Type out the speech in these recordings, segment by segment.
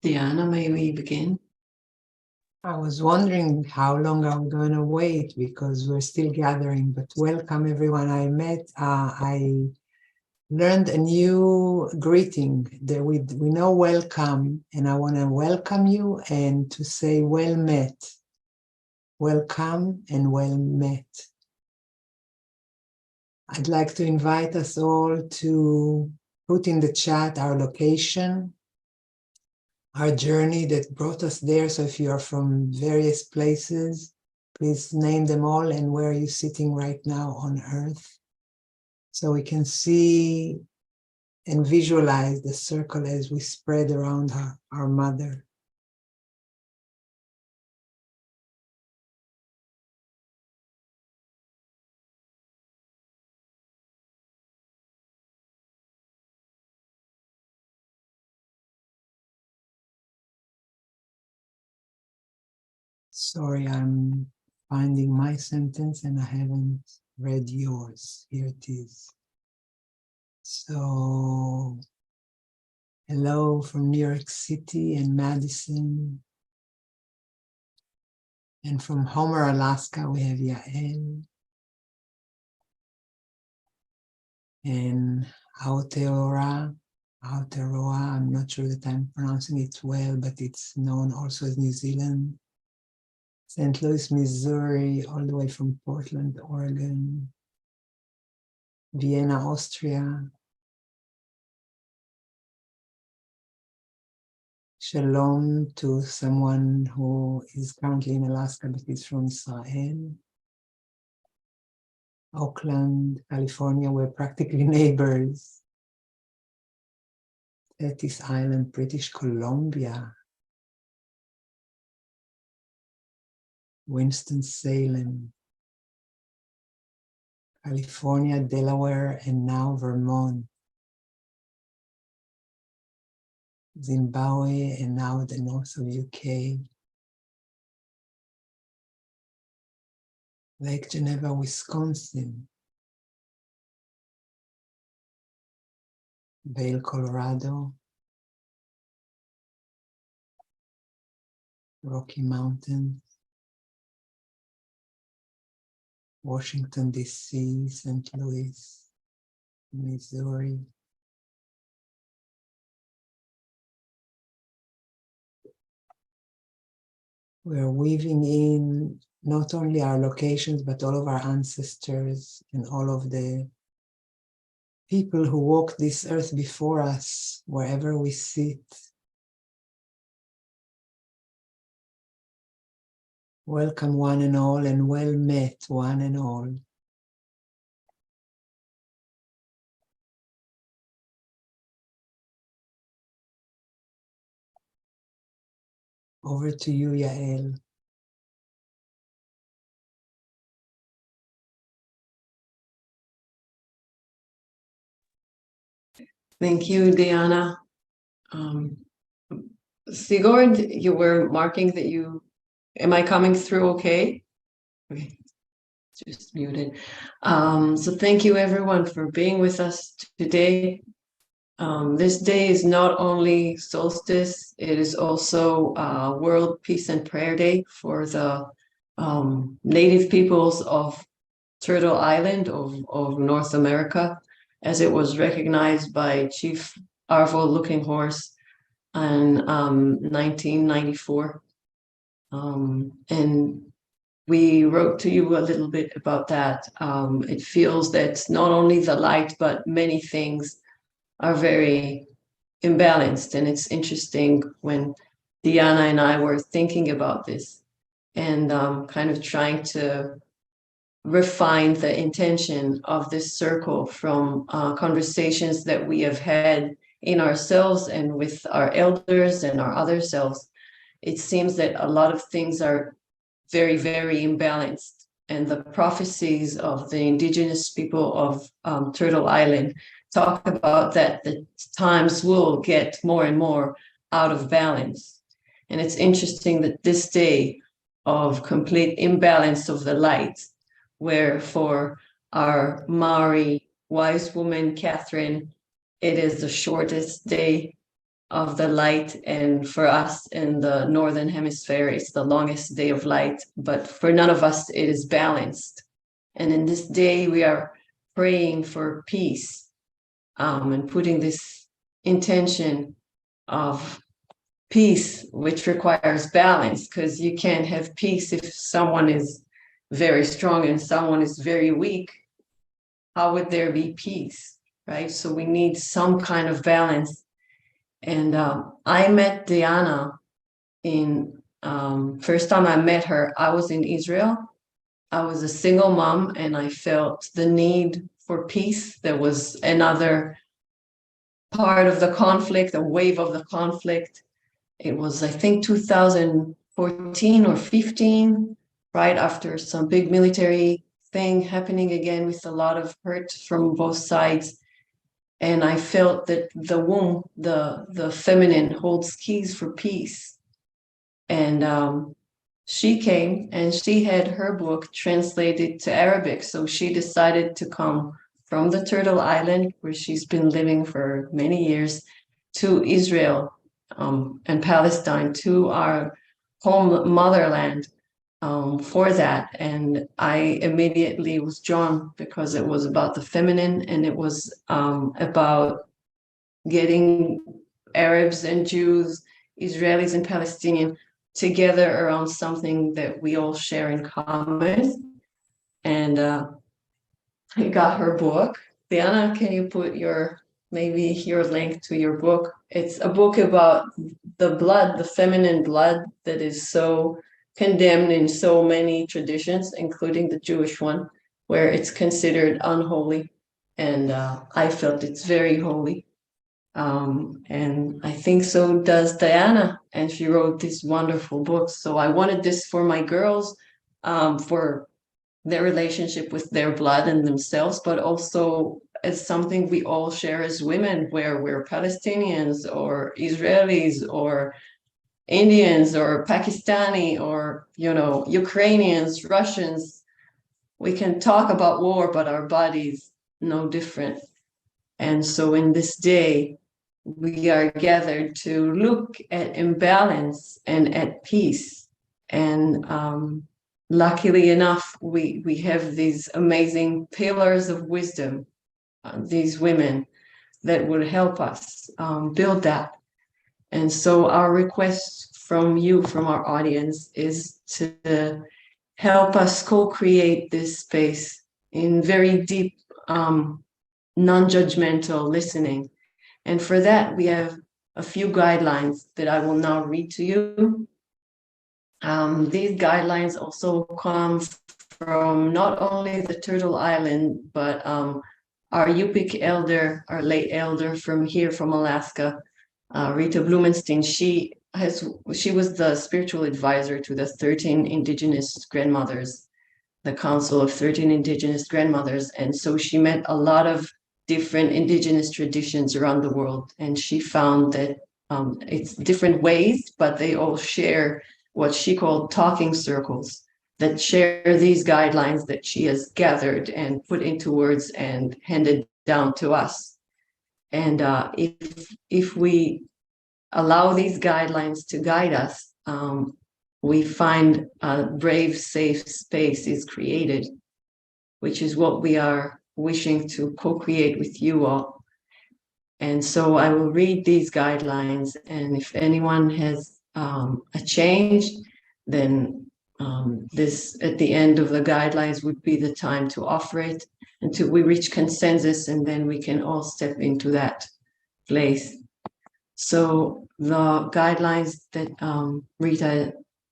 Diana, may we begin? I was wondering how long I'm going to wait because we're still gathering, but welcome everyone I met. I learned a new greeting that we know welcome, and I want to welcome you and to say well met. Welcome and well met. I'd like to invite us all to put in the chat our location, our journey that brought us there. So if you are from various places, please name them all and where are you sitting right now on Earth. So we can see and visualize the circle as we spread around our mother. Sorry, I'm finding my sentence and I haven't read yours. Here it is. So, hello from New York City and Madison. And from Homer, Alaska, we have Yael. And Aotearoa, I'm not sure that I'm pronouncing it well, but it's known also as New Zealand. St. Louis, Missouri, all the way from Portland, Oregon. Vienna, Austria. Shalom to someone who is currently in Alaska, but is from Israel. Oakland, California, we're practically neighbors. Thetis Island, British Columbia. Winston-Salem, California, Delaware, and now Vermont. Zimbabwe, and now the north of UK. Lake Geneva, Wisconsin. Vail, Colorado. Rocky Mountains. Washington, D.C., St. Louis, Missouri. We're weaving in not only our locations, but all of our ancestors and all of the people who walked this earth before us, wherever we sit. Welcome one and all, and well met one and all. Over to you, Yael. Thank you, Diana. Sigurd, you were marking that you, am I coming through okay? Okay, just muted. So thank you everyone for being with us today. This day is not only Solstice, it is also World Peace and Prayer Day for the native peoples of Turtle Island of North America, as it was recognized by Chief Arvo Looking Horse in 1994. And we wrote to you a little bit about that. It feels that not only the light, but many things are very imbalanced. And it's interesting when Diana and I were thinking about this and kind of trying to refine the intention of this circle from conversations that we have had in ourselves and with our elders and our other selves. It seems that a lot of things are very, very imbalanced. And the prophecies of the indigenous people of Turtle Island talk about that the times will get more and more out of balance. And it's interesting that this day of complete imbalance of the light, where for our Maori wise woman, Catherine, it is the shortest day of the light, and for us in the northern hemisphere, it's the longest day of light, but for none of us, it is balanced. And in this day, we are praying for peace, and putting this intention of peace, which requires balance, because you can't have peace if someone is very strong and someone is very weak. How would there be peace, right? So we need some kind of balance. And I met Diana in first time I met her, I was in Israel. I was a single mom, and I felt the need for peace. There was another part of the conflict, a wave of the conflict. It was, I think, 2014 or 15, right after some big military thing happening again with a lot of hurt from both sides. And I felt that the womb, the feminine, holds keys for peace. And she came and she had her book translated to Arabic. So she decided to come from the Turtle Island, where she's been living for many years, to Israel, and Palestine, to our home motherland, for that. And I immediately was drawn because it was about the feminine, and it was about getting Arabs and Jews, Israelis and Palestinians together around something that we all share in common. And I got her book. Diana, can you put maybe your link to your book? It's a book about the blood, the feminine blood, that is so condemned in so many traditions, including the Jewish one, where it's considered unholy. And I felt it's very holy. And I think so does Diana, and she wrote these wonderful books. So I wanted this for my girls, for their relationship with their blood and themselves, but also as something we all share as women, where we're Palestinians or Israelis or Indians or Pakistani or, Ukrainians, Russians. We can talk about war, but our bodies no different. And so in this day, we are gathered to look at imbalance and at peace. And luckily enough, we have these amazing pillars of wisdom, these women that would help us build that. And so our request from you, from our audience, is to help us co-create this space in very deep, non-judgmental listening. And for that, we have a few guidelines that I will now read to you. These guidelines also come from not only the Turtle Island, but our Yupik elder, our late elder from here, from Alaska, Rita Blumenstein. She was the spiritual advisor to the 13 Indigenous grandmothers, the Council of 13 Indigenous Grandmothers. And so she met a lot of different Indigenous traditions around the world. And she found that it's different ways, but they all share what she called talking circles, that share these guidelines that she has gathered and put into words and handed down to us. And if we allow these guidelines to guide us, we find a brave, safe space is created, which is what we are wishing to co-create with you all. And so I will read these guidelines, and if anyone has a change, then this, at the end of the guidelines, would be the time to offer it until we reach consensus, and then we can all step into that place. So the guidelines that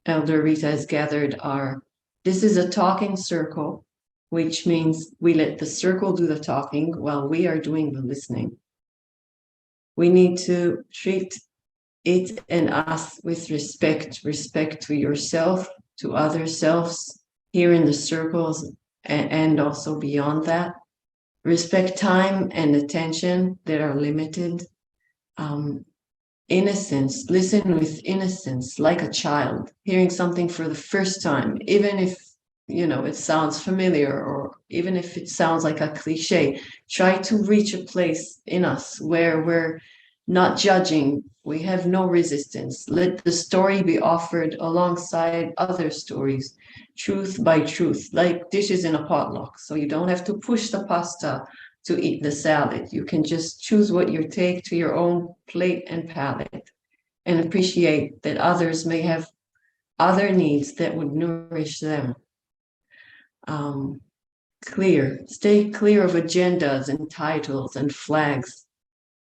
Elder Rita has gathered are: this is a talking circle, which means we let the circle do the talking while we are doing the listening. We need to treat it and us with respect to yourself, to other selves here in the circles, and also beyond that. Respect time and attention that are limited. Innocence, listen with innocence, like a child hearing something for the first time, even if it sounds familiar, or even if it sounds like a cliche. Try to reach a place in us where we're not judging We have no resistance. Let the story be offered alongside other stories, truth by truth, like dishes in a potluck. So you don't have to push the pasta to eat the salad. You can just choose what you take to your own plate and palate, and appreciate that others may have other needs that would nourish them. Um, stay clear of agendas and titles and flags.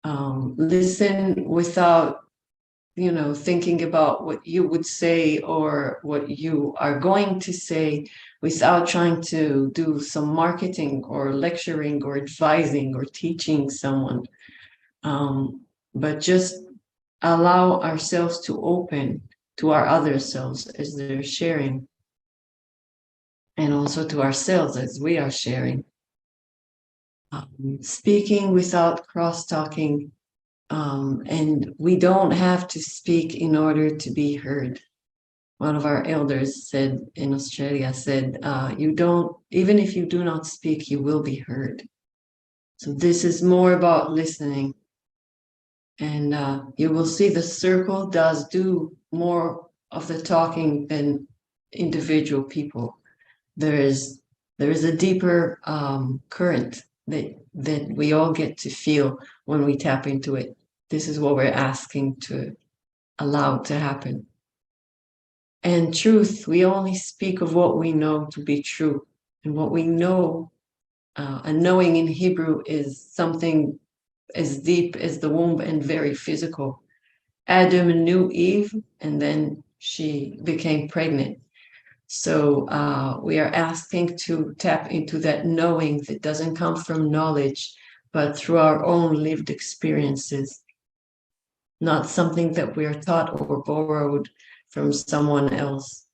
Listen without, thinking about what you would say or what you are going to say, without trying to do some marketing or lecturing or advising or teaching someone. But just allow ourselves to open to our other selves as they're sharing, and also to ourselves as we are sharing. Speaking without cross-talking, and we don't have to speak in order to be heard. One of our elders said in Australia, said, you don't, even if you do not speak, you will be heard. So this is more about listening. And you will see the circle does do more of the talking than individual people. There is a deeper current that we all get to feel when we tap into it. This is what we're asking to allow to happen. And truth, we only speak of what we know to be true. And what we know, and knowing in Hebrew is something as deep as the womb and very physical. Adam knew Eve, and then she became pregnant. So we are asking to tap into that knowing that doesn't come from knowledge, but through our own lived experiences, not something that we are taught or borrowed from someone else.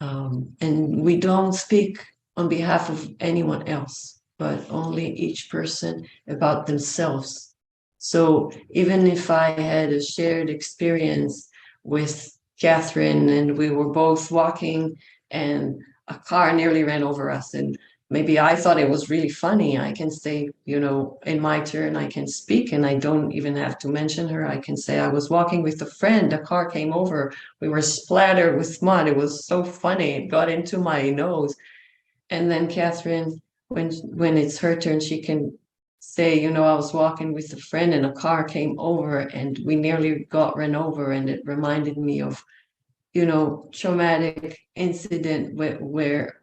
And we don't speak on behalf of anyone else, but only each person about themselves. So even if I had a shared experience with Catherine and we were both walking and a car nearly ran over us, and maybe I thought it was really funny, I can say, in my turn, I can speak and I don't even have to mention her. I can say I was walking with a friend, a car came over, we were splattered with mud. It was so funny. It got into my nose. And then Catherine, when it's her turn, she can say, I was walking with a friend and a car came over and we nearly got run over. And it reminded me of, traumatic incident where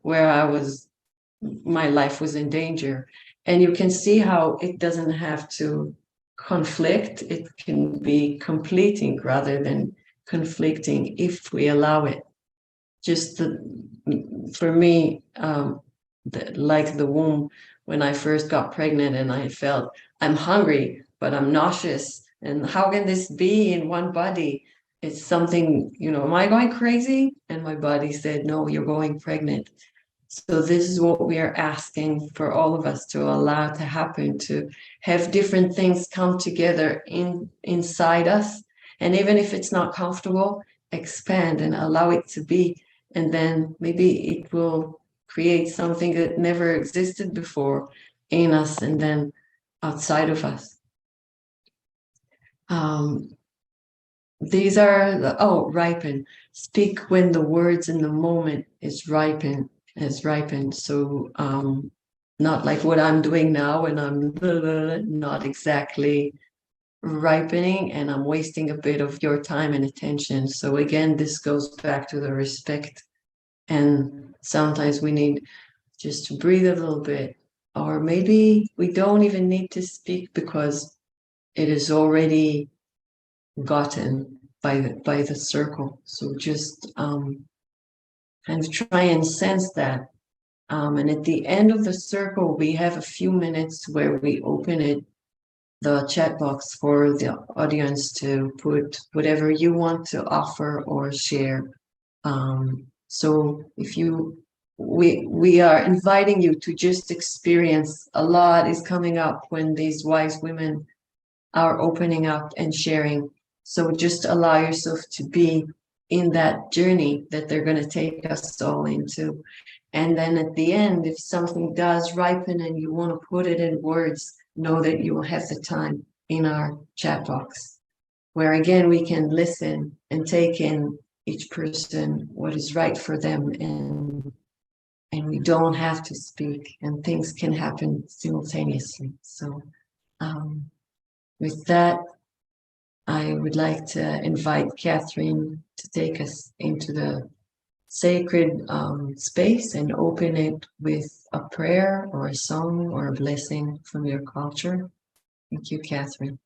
my life was in danger. And you can see how it doesn't have to conflict. It can be completing rather than conflicting if we allow it. Just for me, like the womb, when I first got pregnant and I felt I'm hungry, but I'm nauseous. And how can this be in one body? It's something, am I going crazy? And my body said, no, you're going pregnant. So this is what we are asking for all of us to allow to happen, to have different things come together inside us. And even if it's not comfortable, expand and allow it to be. And then maybe it will create something that never existed before in us and then outside of us. These are ripen. Speak when the words in the moment has ripened. So not like what I'm doing now when I'm not exactly ripening and I'm wasting a bit of your time and attention. So again, this goes back to the respect. And sometimes we need just to breathe a little bit, or maybe we don't even need to speak because it is already gotten by the circle. So just kind of try and sense that. And at the end of the circle, we have a few minutes where we open it, the chat box, for the audience to put whatever you want to offer or share. So if we are inviting you to just experience. A lot is coming up when these wise women are opening up and sharing. So just allow yourself to be in that journey that they're going to take us all into. And then at the end, if something does ripen and you want to put it in words, know that you will have the time in our chat box. where again we can listen and take in each person what is right for them, and we don't have to speak, and things can happen simultaneously. So with that, I would like to invite Catherine to take us into the sacred space and open it with a prayer or a song or a blessing from your culture. Thank you, Catherine.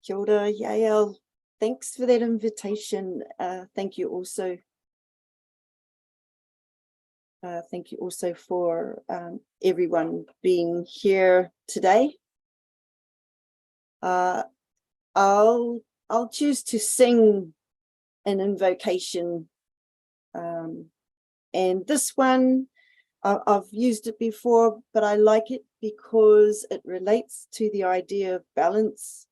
Kia ora, Yael. Thanks for that invitation. Thank you also. Thank you also for everyone being here today. I'll choose to sing an invocation, and this one I've used it before, but I like it because it relates to the idea of balance.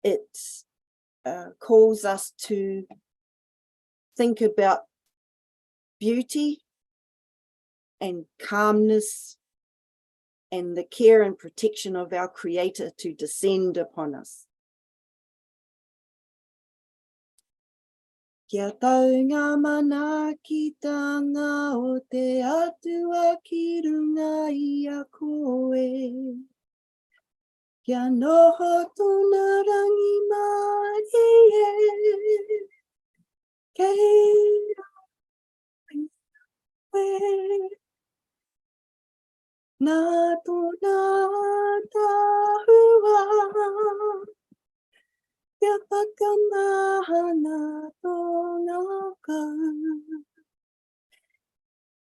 It calls us to think about beauty and calmness and the care and protection of our Creator to descend upon us. Kia taunga mana ki tanga o te atua ki runga i a koe. Kia noho tōna rangi mai e. Kei rau nā tōna tahua. Kia whakamahana tōna kau.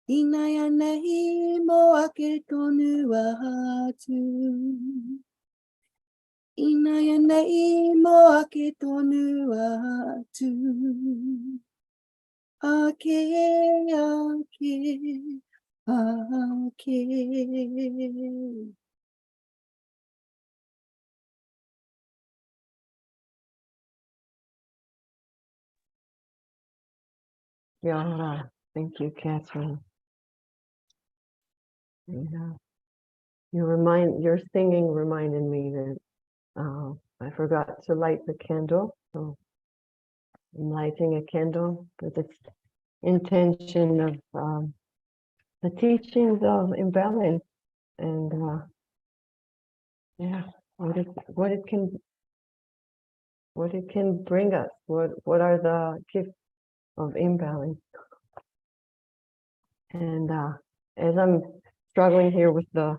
Inaya nei mo ake tonu atu. Inaya nei mo ake tonu atu. Ake, ake, ake. Yeah, thank you, Catherine. Yeah. Your singing reminded me that I forgot to light the candle. So I'm lighting a candle with the intention of the teachings of imbalance and yeah, what it can bring us. What are the gifts of imbalance? And as I'm struggling here with the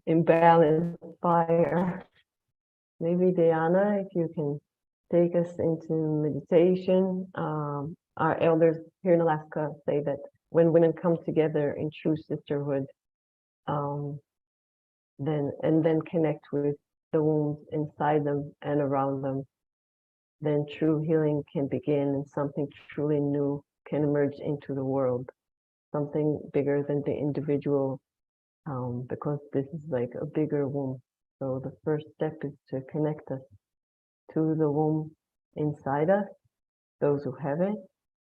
imbalance fire, maybe Diana, if you can take us into meditation. Our elders here in Alaska say that when women come together in true sisterhood, then connect with the wombs inside them and around them, then true healing can begin and something truly new can emerge into the world, something bigger than the individual, because this is like a bigger womb. So the first step is to connect us to the womb inside us, those who have it,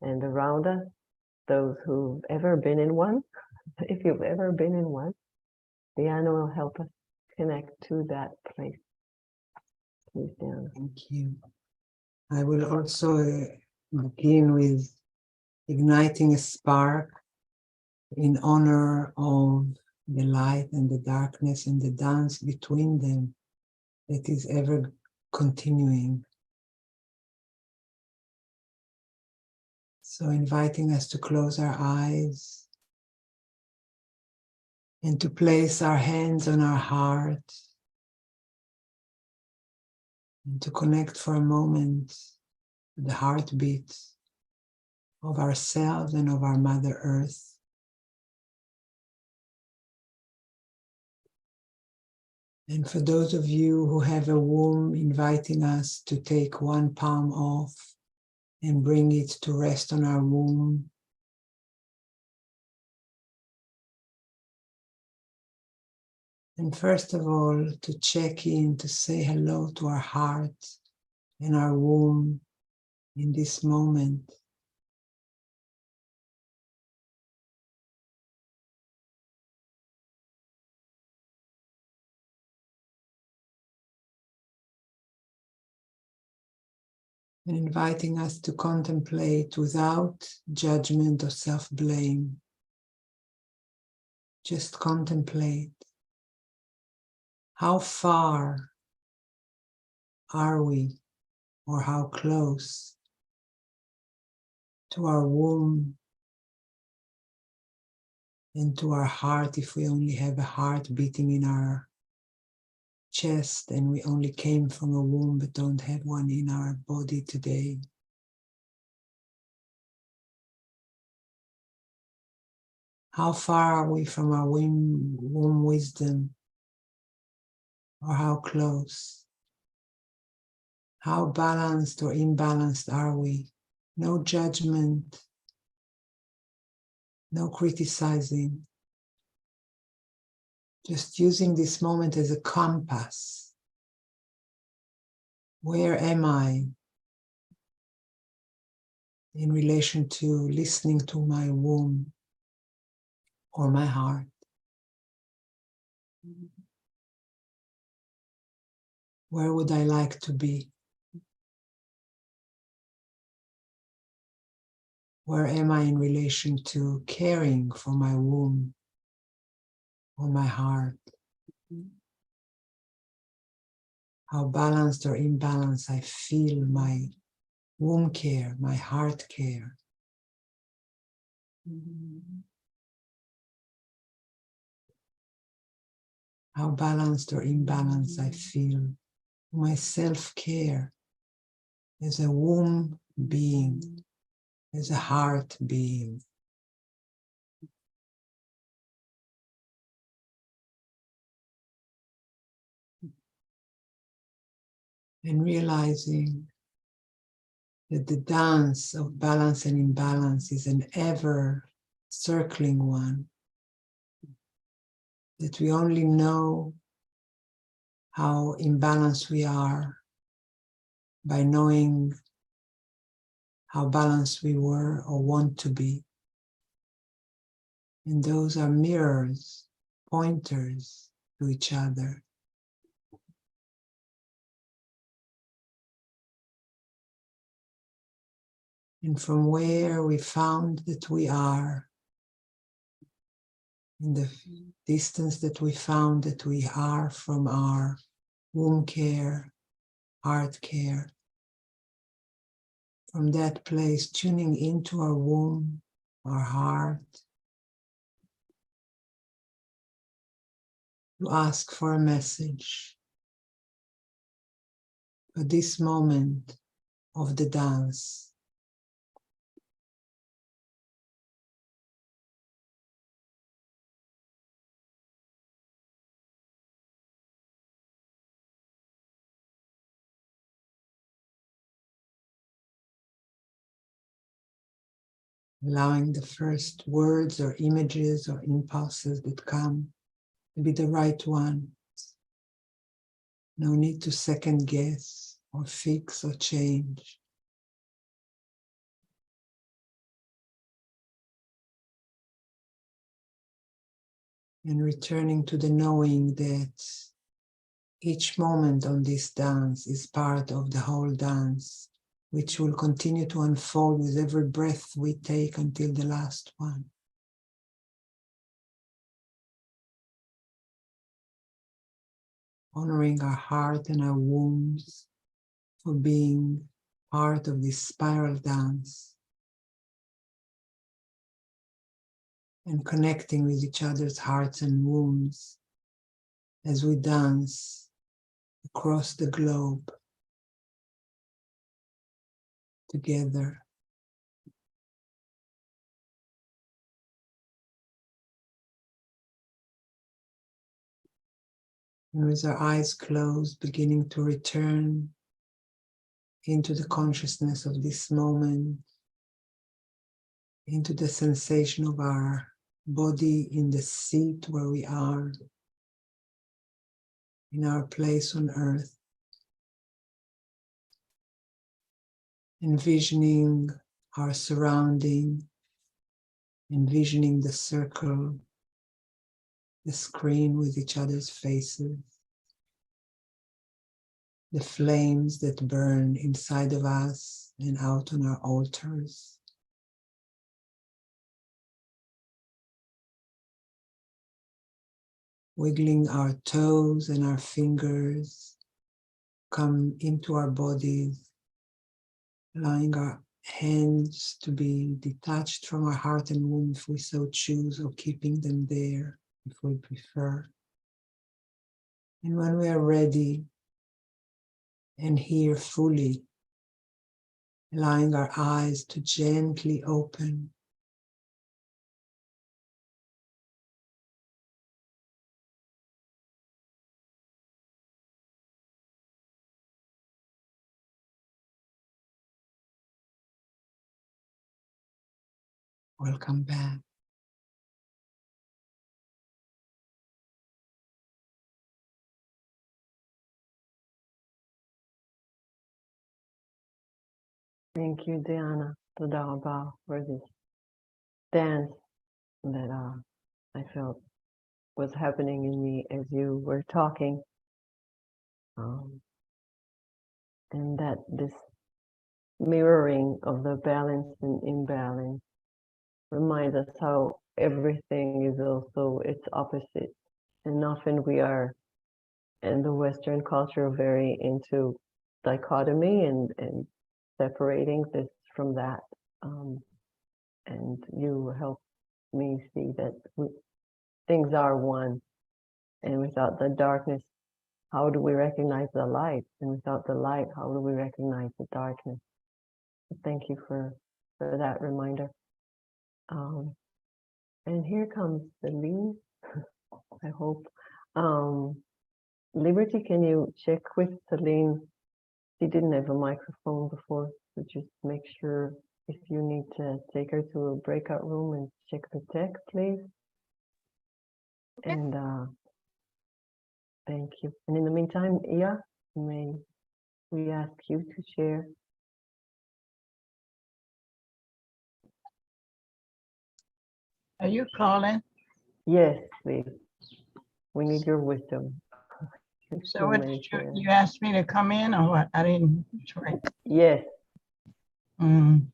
and around us, those who've ever been in one. If you've ever been in one, Diana will help us connect to that place. Please, Diana. Thank you. I will also begin with igniting a spark in honor of the light and the darkness and the dance between them that is ever continuing. So inviting us to close our eyes and to place our hands on our heart and to connect for a moment to the heartbeat of ourselves and of our Mother Earth. And for those of you who have a womb, inviting us to take one palm off and bring it to rest on our womb. And first of all, to check in, to say hello to our heart and our womb in this moment. and inviting us to contemplate without judgment or self-blame. Just contemplate. How far are we, or how close to our womb and to our heart, if we only have a heart beating in our chest and we only came from a womb but don't have one in our body today. How far are we from our womb wisdom, or how close? How balanced or imbalanced are we? No judgment, no criticizing, just using this moment as a compass. Where am I in relation to listening to my womb or my heart? Where would I like to be? Where am I in relation to caring for my womb or my heart? How balanced or imbalanced I feel my womb care, my heart care. How balanced or imbalanced I feel my self-care as a womb being, as a heart being. And realizing that the dance of balance and imbalance is an ever circling one, that we only know how imbalanced we are by knowing how balanced we were or want to be. And those are mirrors, pointers to each other. And from where we found that we are, in the distance that we found that we are from our womb care, heart care, from that place, tuning into our womb, our heart, to ask for a message for this moment of the dance. Allowing the first words or images or impulses that come to be the right one. No need to second guess or fix or change. And returning to the knowing that each moment on this dance is part of the whole dance, which will continue to unfold with every breath we take until the last one. Honoring our heart and our wombs for being part of this spiral dance, and connecting with each other's hearts and wombs as we dance across the globe together. And with our eyes closed, beginning to return into the consciousness of this moment, into the sensation of our body in the seat where we are, in our place on earth, envisioning our surrounding, envisioning the circle, the screen with each other's faces, the flames that burn inside of us and out on our altars. Wiggling our toes and our fingers, come into our bodies, allowing our hands to be detached from our heart and womb if we so choose, or keeping them there if we prefer. And when we are ready and here fully, allowing our eyes to gently open. Welcome back. Thank you, Diana. Toda rabah for this dance that I felt was happening in me as you were talking. And that this mirroring of the balance and imbalance reminds us how everything is also its opposite. And often we are, in the Western culture, very into dichotomy and separating this from that. And you help me see that things are one. And without the darkness, how do we recognize the light? And without the light, how do we recognize the darkness? So thank you for that reminder. And here comes Celine, I hope. Liberty, can you check with Celine? She didn't have a microphone before, so just make sure if you need to take her to a breakout room and check the tech, please. And thank you. And in the meantime, Ia, may we ask you to share? Are you calling? Yes, please. We need your wisdom. So what did you asked me to come in or what? I didn't try. Yes. Mm.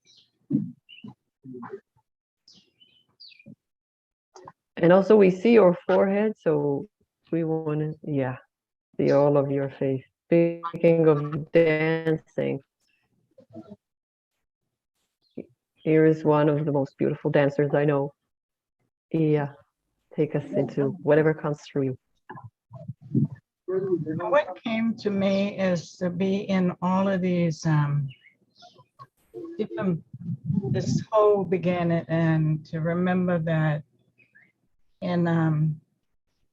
And also we see your forehead, so we want to, yeah, see all of your face. Speaking of dancing, here is one of the most beautiful dancers I know. Yeah, take us into whatever comes through you. What came to me is to be in all of these different, this whole beginning, and to remember that in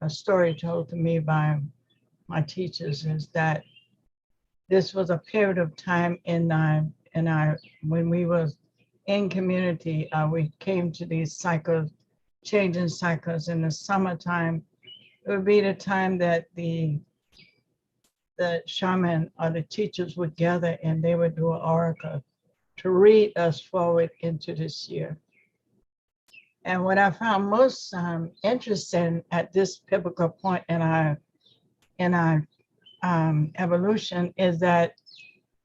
a story told to me by my teachers is that this was a period of time in when we was in community, we came to these cycles, changing cycles. In the summertime, it would be the time that the shaman or the teachers would gather and they would do an oracle to read us forward into this year. And what I found most interesting at this pivotal point in our evolution is that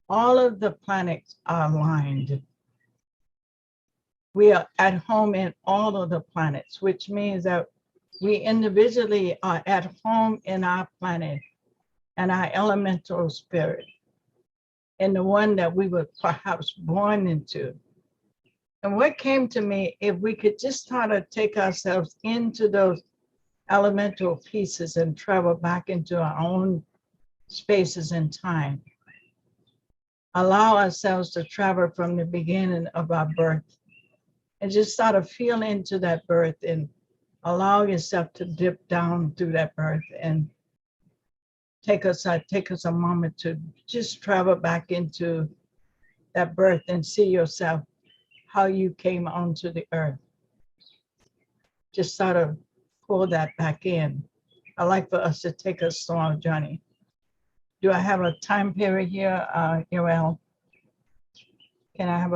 all of the planets are aligned. We are at home in all of the planets, which means that we individually are at home in our planet and our elemental spirit, and the one that we were perhaps born into. And what came to me, if we could just start to take ourselves into those elemental pieces and travel back into our own spaces and time, allow ourselves to travel from the beginning of our birth and just start to feel into that birth and allow yourself to dip down through that birth and take us a moment to just travel back into that birth and see yourself, how you came onto the earth. Just sort of pull that back in. I'd like for us to take a slow journey. Do I have a time period here, Yoel? Can I have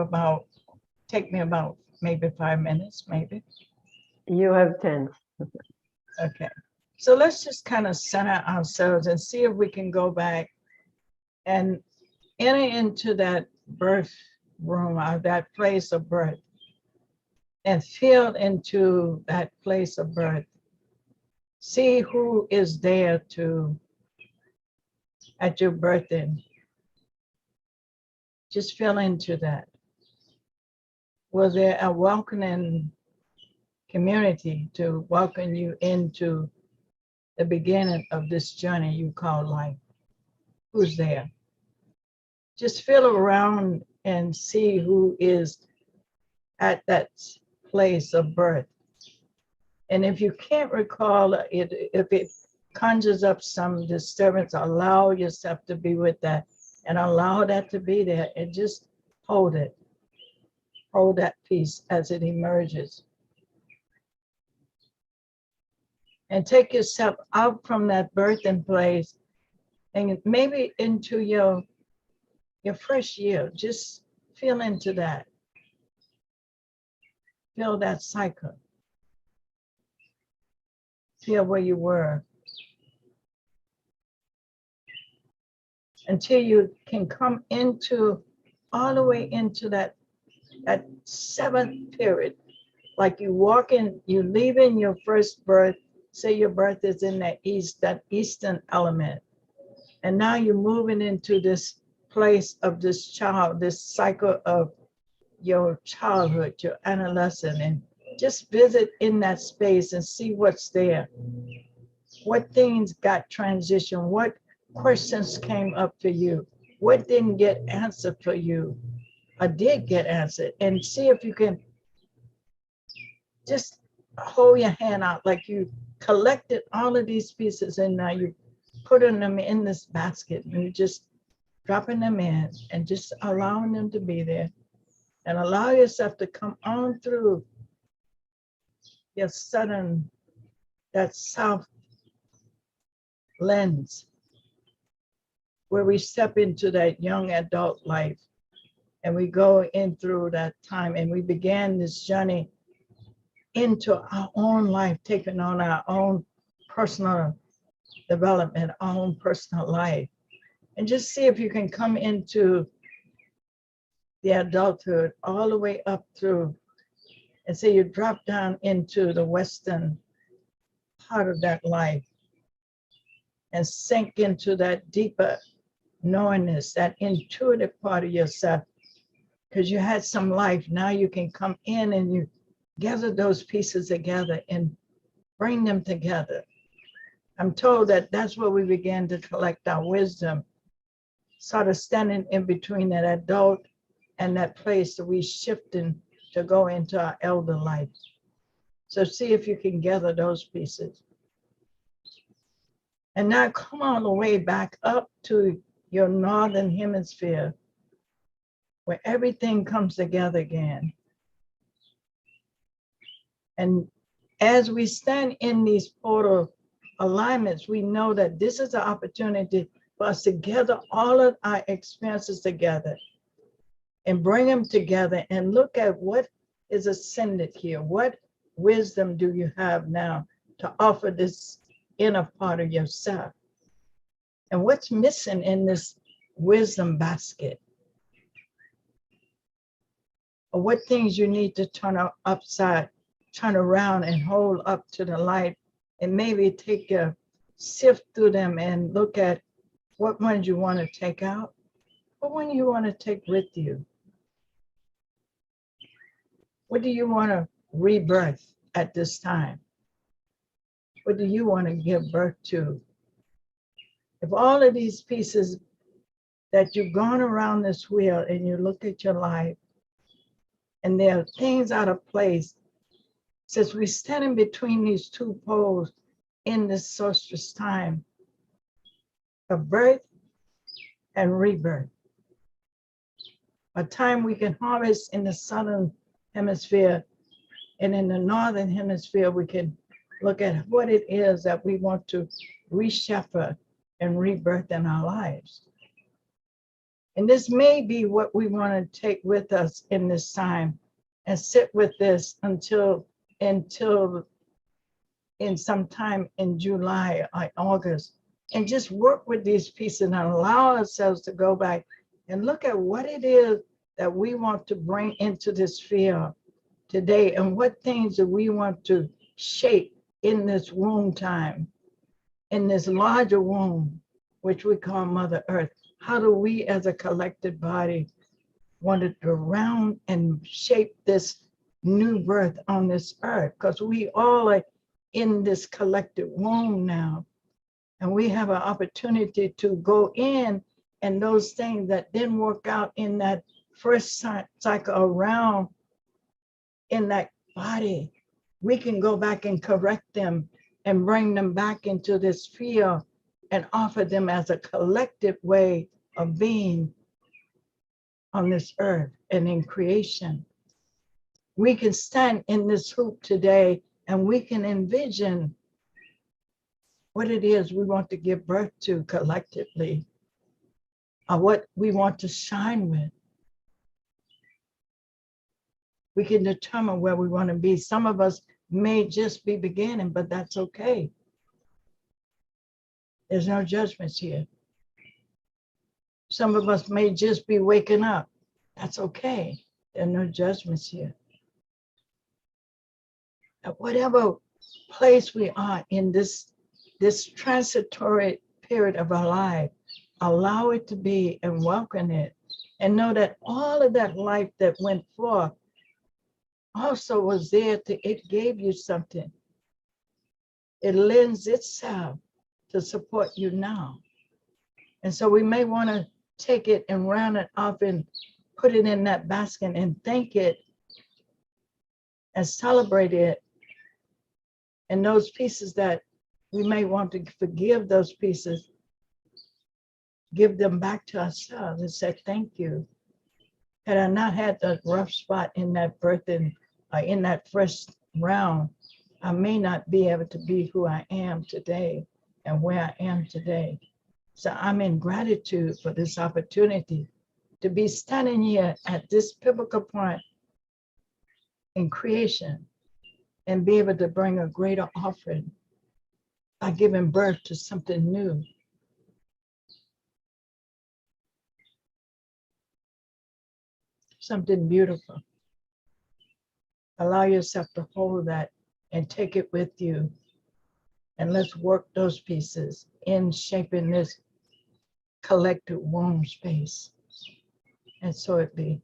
take me about maybe 5 minutes, maybe? You have 10. Okay. So let's just kind of center ourselves and see if we can go back and enter into that birth room or that place of birth and feel into that place of birth. See who is there at your birthing. Just feel into that. Was there a welcoming community to welcome you into the beginning of this journey you call life? Who's there? Just feel around and see who is at that place of birth. And if you can't recall it, if it conjures up some disturbance, allow yourself to be with that and allow that to be there and just hold it. Hold that peace as it emerges. And take yourself out from that birthing place and maybe into your first year. Just feel into that. Feel that cycle. Feel where you were. Until you can come into, all the way into that seventh period. Like you walk in, you leave in your first birth, say your birth is in that eastern element. And now you're moving into this place of this child, this cycle of your childhood, your adolescent, and just visit in that space and see what's there. What things got transitioned? What questions came up for you? What didn't get answered for you? Or did get answered? And see if you can just hold your hand out like you collected all of these pieces and now you putting them in this basket and you just dropping them in and just allowing them to be there and allow yourself to come on through your southern, that south lens where we step into that young adult life and we go in through that time and we began this journey into our own life, taking on our own personal development, our own personal life. And just see if you can come into the adulthood all the way up through and say you drop down into the western part of that life and sink into that deeper knowingness, that intuitive part of yourself. Because you had some life, now you can come in and you gather those pieces together and bring them together. I'm told that that's where we began to collect our wisdom, sort of standing in between that adult and that place that we shifting to go into our elder life. So see if you can gather those pieces. And now come all the way back up to your northern hemisphere, where everything comes together again. And as we stand in these portal alignments, we know that this is an opportunity for us to gather all of our experiences together and bring them together and look at what is ascended here. What wisdom do you have now to offer this inner part of yourself? And what's missing in this wisdom basket? Or what things you need to turn around and hold up to the light and maybe take a sift through them and look at what ones you want to take out, what one you want to take with you. What do you want to rebirth at this time? What do you want to give birth to? If all of these pieces that you've gone around this wheel and you look at your life and there are things out of place, since we're standing between these two poles in this solstice time of birth and rebirth, a time we can harvest in the southern hemisphere, and in the northern hemisphere, we can look at what it is that we want to reshuffle and rebirth in our lives. And this may be what we want to take with us in this time and sit with this until in some time in July or August, and just work with these pieces and allow ourselves to go back and look at what it is that we want to bring into this field today, and what things that we want to shape in this womb time, in this larger womb, which we call Mother Earth. How do we as a collective body want to round and shape this new birth on this earth? Because we all are in this collective womb now, and we have an opportunity to go in, and those things that didn't work out in that first cycle around in that body, we can go back and correct them and bring them back into this field and offer them as a collective way of being on this earth and in creation. We can stand in this hoop today and we can envision what it is we want to give birth to collectively, or what we want to shine with. We can determine where we want to be. Some of us may just be beginning, but that's okay. There's no judgments here. Some of us may just be waking up. That's okay. There are no judgments here. At whatever place we are in this transitory period of our life, allow it to be and welcome it, and know that all of that life that went forth also was there it gave you something. It lends itself to support you now. And so we may want to take it and round it off and put it in that basket and thank it and celebrate it. And those pieces that we may want to forgive, those pieces, give them back to ourselves and say, thank you. Had I not had that rough spot in that birthing, in that first round, I may not be able to be who I am today and where I am today. So I'm in gratitude for this opportunity to be standing here at this pivotal point in creation and be able to bring a greater offering by giving birth to something new. Something beautiful. Allow yourself to hold that and take it with you. And let's work those pieces in shaping this collective womb space. And so it be.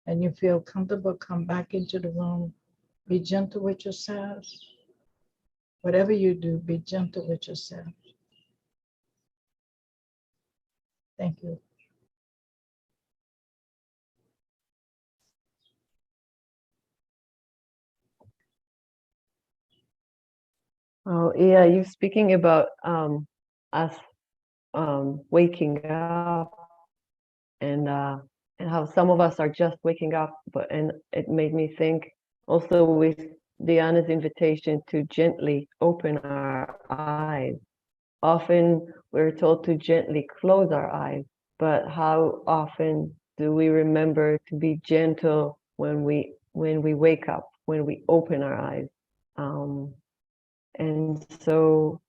And you feel comfortable, come back into the room. Be gentle with yourselves. Whatever you do, be gentle with yourself. Thank you. Oh, yeah, you speaking about us waking up and how some of us are just waking up, and it made me think also with Diana's invitation to gently open our eyes. Often we're told to gently close our eyes, but how often do we remember to be gentle when we wake up, when we open our eyes? And so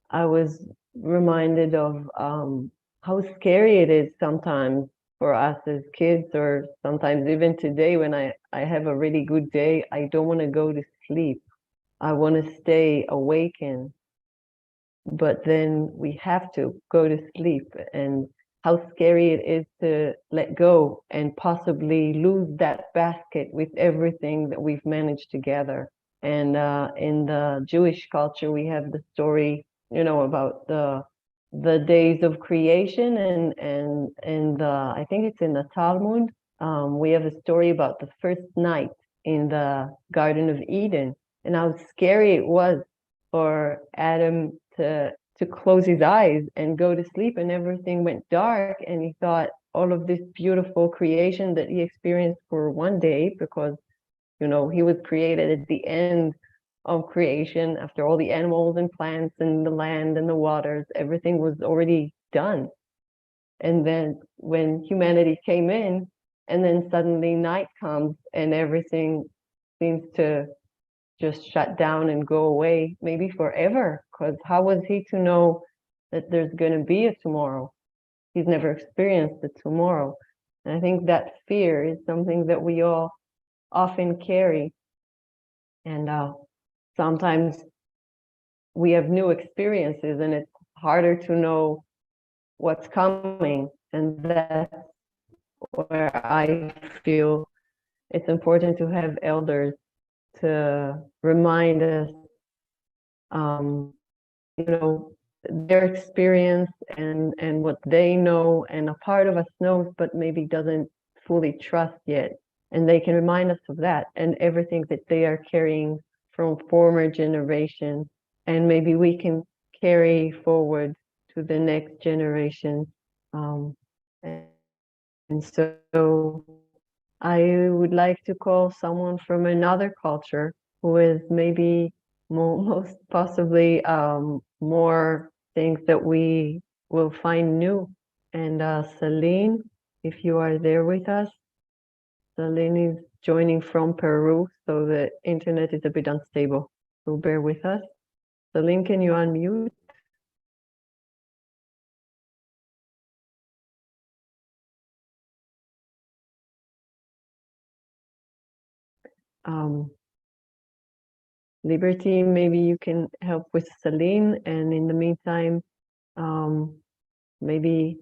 I was reminded of how scary it is sometimes for us as kids, or sometimes even today when I have a really good day, I don't want to go to sleep. I want to stay awakened. But then we have to go to sleep, and how scary it is to let go and possibly lose that basket with everything that we've managed together. And in the Jewish culture, we have the story, about the days of creation, and I think it's in the Talmud. We have a story about the first night in the Garden of Eden, and how scary it was for Adam to close his eyes and go to sleep, and everything went dark, and he thought all of this beautiful creation that he experienced for one day, because he was created at the end of creation after all the animals and plants and the land and the waters, everything was already done. And then when humanity came in, and then suddenly night comes and everything seems to just shut down and go away, maybe forever, because how was he to know that there's going to be a tomorrow? He's never experienced a tomorrow. And I think that fear is something that we all often carry. And sometimes we have new experiences and it's harder to know what's coming. And that's where I feel it's important to have elders to remind us, their experience and what they know, and a part of us knows, but maybe doesn't fully trust yet. And they can remind us of that and everything that they are carrying from former generations. And maybe we can carry forward to the next generation. And so I would like to call someone from another culture who is maybe most possibly more things that we will find new. And Celine, if you are there with us, Celine is joining from Peru, so the internet is a bit unstable, so bear with us. Celine, can you unmute? Liberty, maybe you can help with Celine, and in the meantime, maybe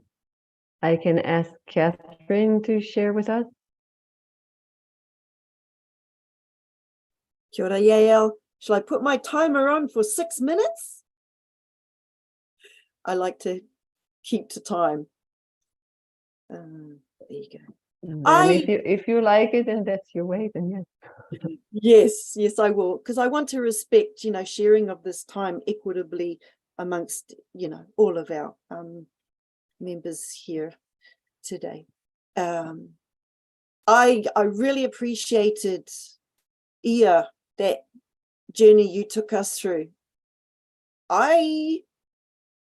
I can ask Catherine to share with us. Kia ora, Yael. Shall I put my timer on for 6 minutes? I like to keep to time. There you go. And if you like it and that's your way, then yes. Yes, I will, because I want to respect, sharing of this time equitably amongst, all of our members here today. I really appreciated, Ia, that journey you took us through. I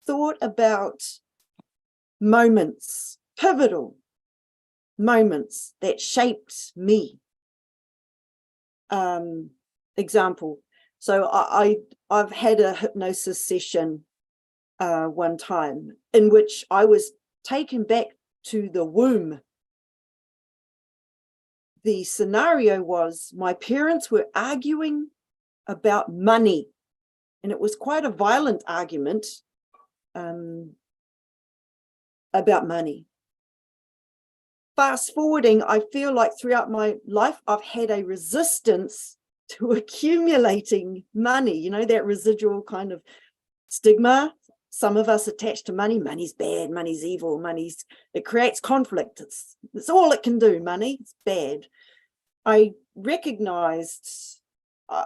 thought about moments, pivotal moments that shaped me. Example. So I've had a hypnosis session one time in which I was taken back to the womb. The scenario was my parents were arguing about money, and it was quite a violent argument about money. Fast forwarding, I feel like throughout my life, I've had a resistance to accumulating money, that residual kind of stigma. Some of us attached to money. Money's bad, money's evil, it creates conflict. It's all it can do, money, it's bad. I recognized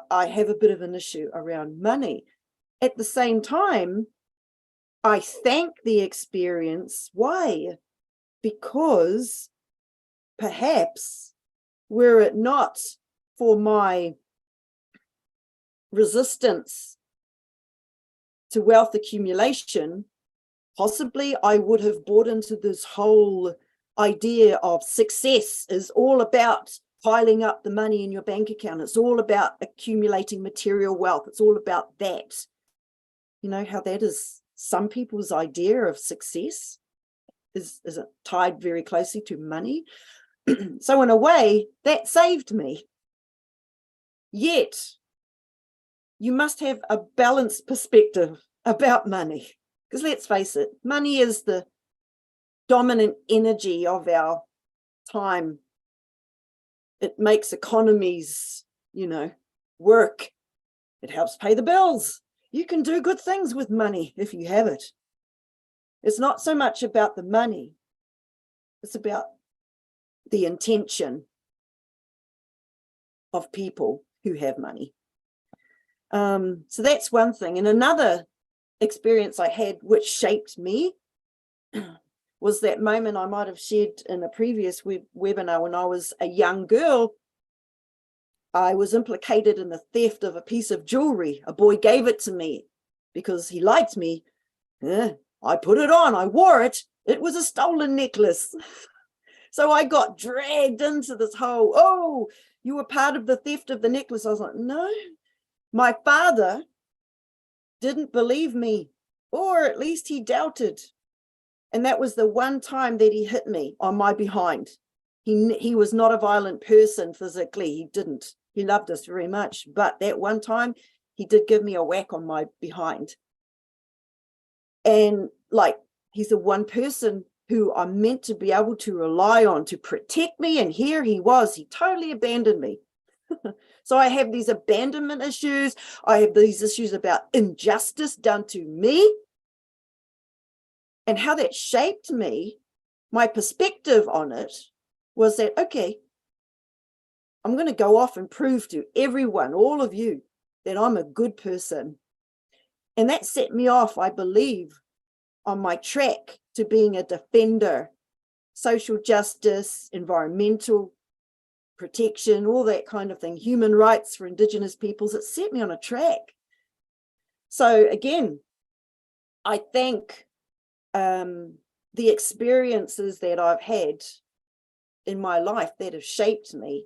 I have a bit of an issue around money. At the same time, I thank the experience. Why? Because perhaps were it not for my resistance to wealth accumulation, possibly I would have bought into this whole idea of success is all about piling up the money in your bank account. It's all about accumulating material wealth. It's all about that. You know how that is some people's idea of success is it tied very closely to money. So in a way, that saved me. Yet, you must have a balanced perspective about money. Because let's face it, money is the dominant energy of our time. It makes economies, work. It helps pay the bills. You can do good things with money if you have it. It's not so much about the money. It's about the intention of people who have money. So that's one thing. And another experience I had which shaped me was that moment I might have shared in a previous webinar when I was a young girl. I was implicated in the theft of a piece of jewelry. A boy gave it to me because he liked me. I put it on, I wore it. It was a stolen necklace. So I got dragged into this whole, you were part of the theft of the necklace. I was like, no, My father didn't believe me, or at least he doubted. And that was the one time that he hit me on my behind. He was not a violent person physically. He didn't. He loved us very much. But that one time, he did give me a whack on my behind. And like, he's the one person who I'm meant to be able to rely on to protect me. And here he was. He totally abandoned me. So I have these abandonment issues. I have these issues about injustice done to me. And how that shaped me, my perspective on it was that, okay, I'm going to go off and prove to everyone, all of you, that I'm a good person. And that set me off, I believe, on my track to being a defender, social justice, environmental protection, all that kind of thing, human rights for Indigenous peoples. It set me on a track. So again, I thank the experiences that I've had in my life that have shaped me.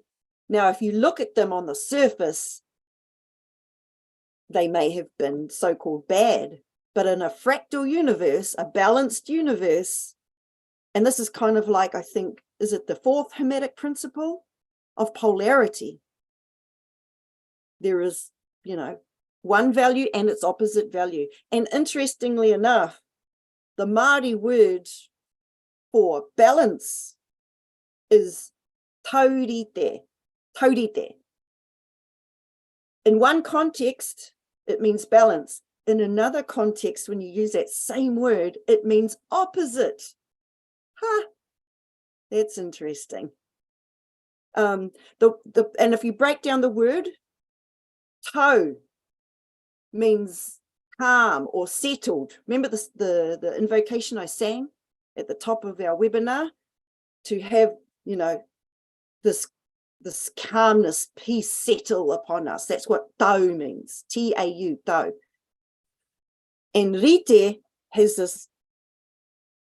Now, if you look at them on the surface, they may have been so-called bad, but in a fractal universe, a balanced universe, and this is kind of like, I think, is it the fourth Hermetic principle of polarity? There is, you know, one value and its opposite value. And interestingly enough, the Māori word for balance is taurite, taurite. In one context, it means balance. In another context, when you use that same word, it means opposite. Huh, that's interesting. And if you break down the word, tau means calm or settled. Remember the invocation I sang at the top of our webinar, to have, you know, this calmness, peace settle upon us. That's what tau means, T-A-U, tau. And rite has this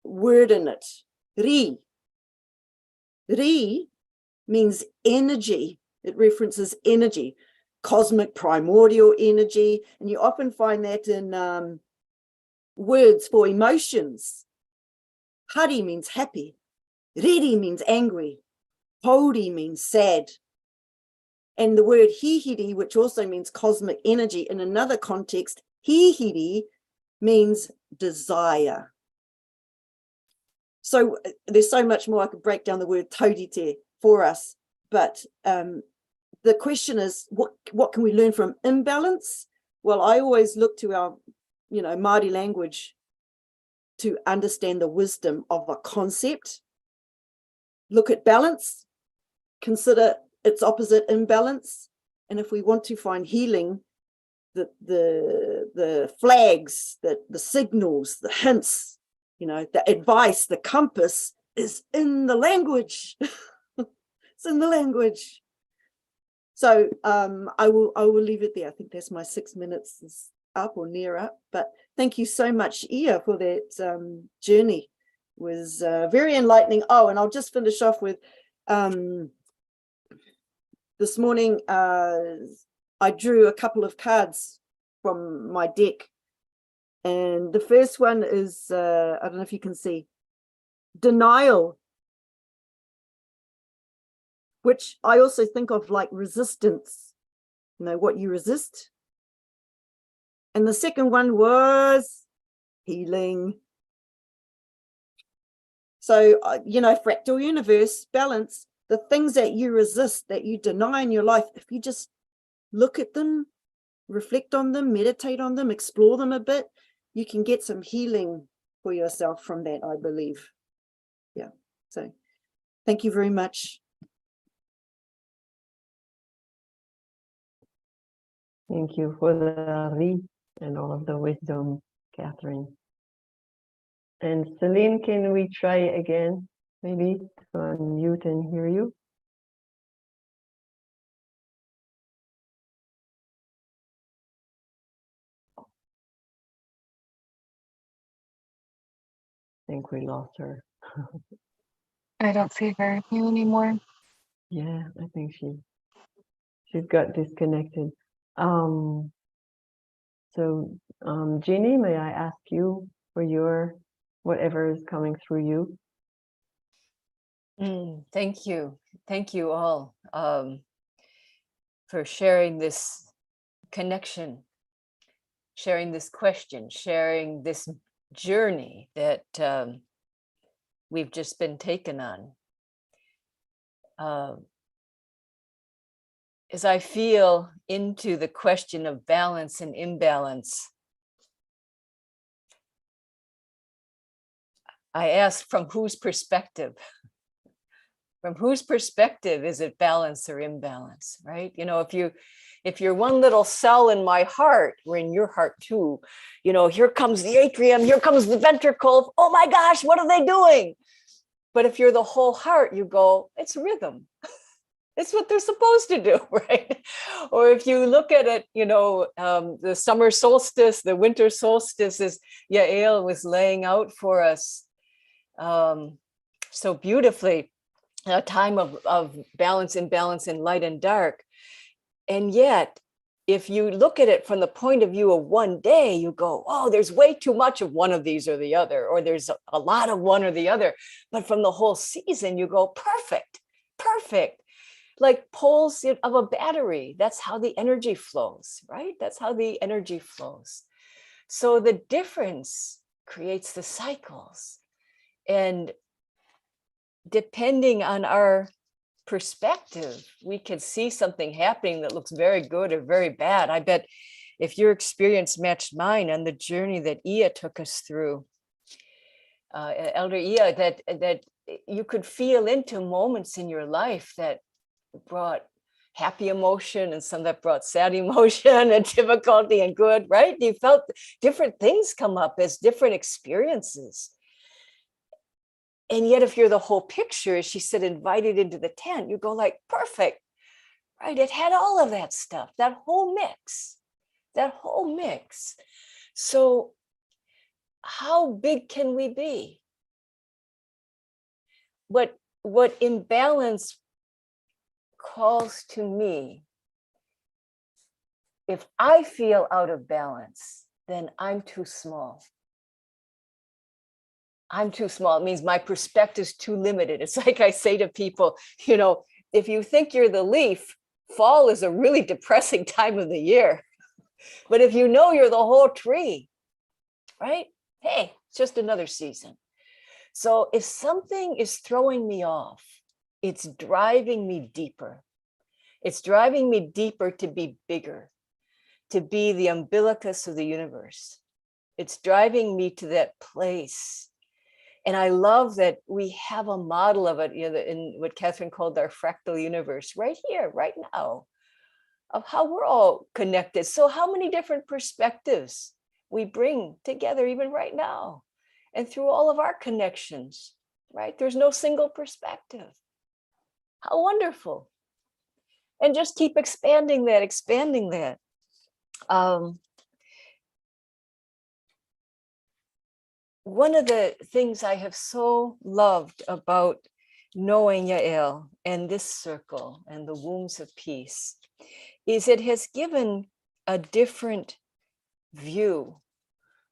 word in it, ri. Ri means energy. It references energy, cosmic primordial energy. And you often find that in words for emotions. Hari means happy. Riri means angry. Hauri means sad. And the word hihiri, which also means cosmic energy, in another context, hihiri means desire. So there's so much more. I could break down the word taurite for us, but the question is, what can we learn from imbalance? Well, I always look to our, you know, Māori language to understand the wisdom of a concept. Look at balance, consider its opposite, imbalance, and if we want to find healing, the flags, the signals, the hints, you know, the advice, the compass is in the language. It's in the language. So I will leave it there. I think that's my 6 minutes is up or near up. But thank you so much, Ia, for that journey. It was very enlightening. Oh, and I'll just finish off with this morning. I drew a couple of cards from my deck. And the first one is, I don't know if you can see, denial, which I also think of like resistance, you know, what you resist. And the second one was healing. So, you know, fractal universe, balance, the things that you resist, that you deny in your life, if you just look at them, reflect on them, meditate on them, explore them a bit, you can get some healing for yourself from that, I believe. Yeah. So thank you very much. Thank you for the read and all of the wisdom, Catherine. And Celine, can we try again, maybe, to unmute and hear you? I think we lost her. I don't see her here anymore. Yeah, I think she's got disconnected. So, Jeannie, may I ask you for your whatever is coming through you? Thank you. Thank you all for sharing this connection, sharing this question, sharing this journey that we've just been taken on. As I feel into the question of balance and imbalance, I ask, from whose perspective? From whose perspective is it balance or imbalance, right? You know, if you're one little cell in my heart, or in your heart too, you know, here comes the atrium, here comes the ventricle. Oh my gosh, what are they doing? But if you're the whole heart, you go, it's rhythm. It's what they're supposed to do, right? Or if you look at it, you know, the summer solstice, the winter solstice, as Yael was laying out for us so beautifully, a time of balance, imbalance in light and dark. And yet, if you look at it from the point of view of one day, you go, oh, there's way too much of one of these or the other, or there's a lot of one or the other. But from the whole season, you go, perfect, perfect. Like poles of a battery. That's how the energy flows, right? That's how the energy flows. So the difference creates the cycles. And depending on our perspective, we can see something happening that looks very good or very bad. I bet if your experience matched mine on the journey that Ia took us through, Elder Ia, that you could feel into moments in your life that brought happy emotion and some that brought sad emotion and difficulty and good, right? You felt different things come up as different experiences. And yet, if you're the whole picture, as she said, invited into the tent, you go like, perfect, right? It had all of that stuff, that whole mix. So how big can we be? What imbalance calls to me, if I feel out of balance, then I'm too small. I'm too small. It means my perspective is too limited. It's like I say to people, you know, if you think you're the leaf, fall is a really depressing time of the year. But if you know you're the whole tree, right? Hey, it's just another season. So if something is throwing me off, it's driving me deeper. It's driving me deeper to be bigger, to be the umbilicus of the universe. It's driving me to that place. And I love that we have a model of it, you know, in what Catherine called our fractal universe, right here, right now, of how we're all connected. So how many different perspectives we bring together, even right now, and through all of our connections, right? There's no single perspective. How wonderful. And just keep expanding that. One of the things I have so loved about knowing Yael and this circle and the wombs of peace is it has given a different view,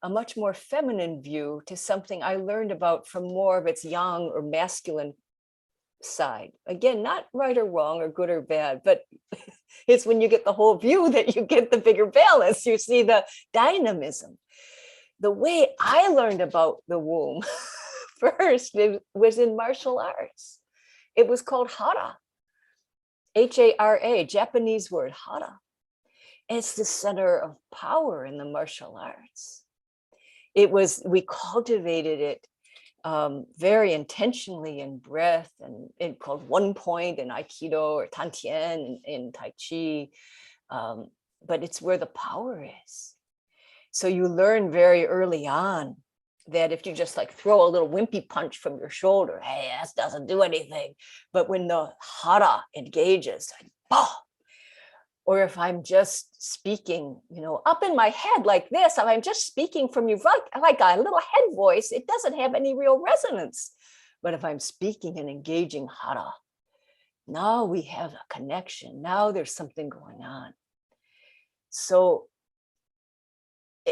a much more feminine view to something I learned about from more of its yang or masculine side. Again, not right or wrong or good or bad, but it's when you get the whole view that you get the bigger balance. You see the dynamism. The way I learned about the womb first was in martial arts. It was called hara, H-A-R-A, Japanese word, hara. It's the center of power in the martial arts. We cultivated it very intentionally in breath, and it called one point in Aikido or Tantien in Tai Chi, but it's where the power is. So you learn very early on that if you just like throw a little wimpy punch from your shoulder, hey, that doesn't do anything. But when the hara engages, like, bah! Or if I'm just speaking, you know, up in my head like this, if I'm just speaking from you like a little head voice, it doesn't have any real resonance. But if I'm speaking and engaging hara, now we have a connection. Now there's something going on. So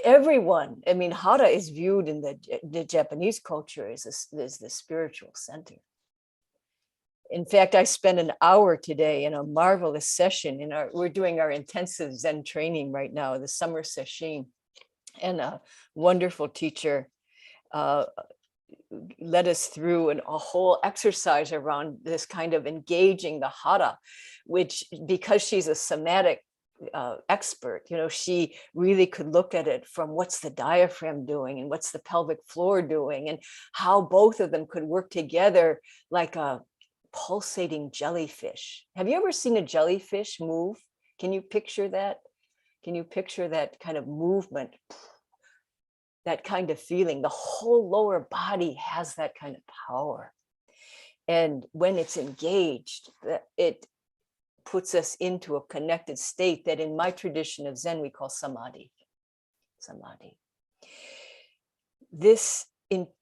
everyone, I mean, hara is viewed in the Japanese culture as the spiritual center. In fact, I spent an hour today in a marvelous session we're doing our intensive Zen training right now, the summer session, and a wonderful teacher led us through a whole exercise around this kind of engaging the hara, which, because she's a somatic expert, she really could look at it from what's the diaphragm doing and what's the pelvic floor doing, and how both of them could work together like a pulsating jellyfish. Have you ever seen a jellyfish move? Can you picture that? Can you picture that kind of movement? That kind of feeling? The whole lower body has that kind of power. And when it's engaged, it puts us into a connected state that in my tradition of Zen, we call samadhi. Samadhi.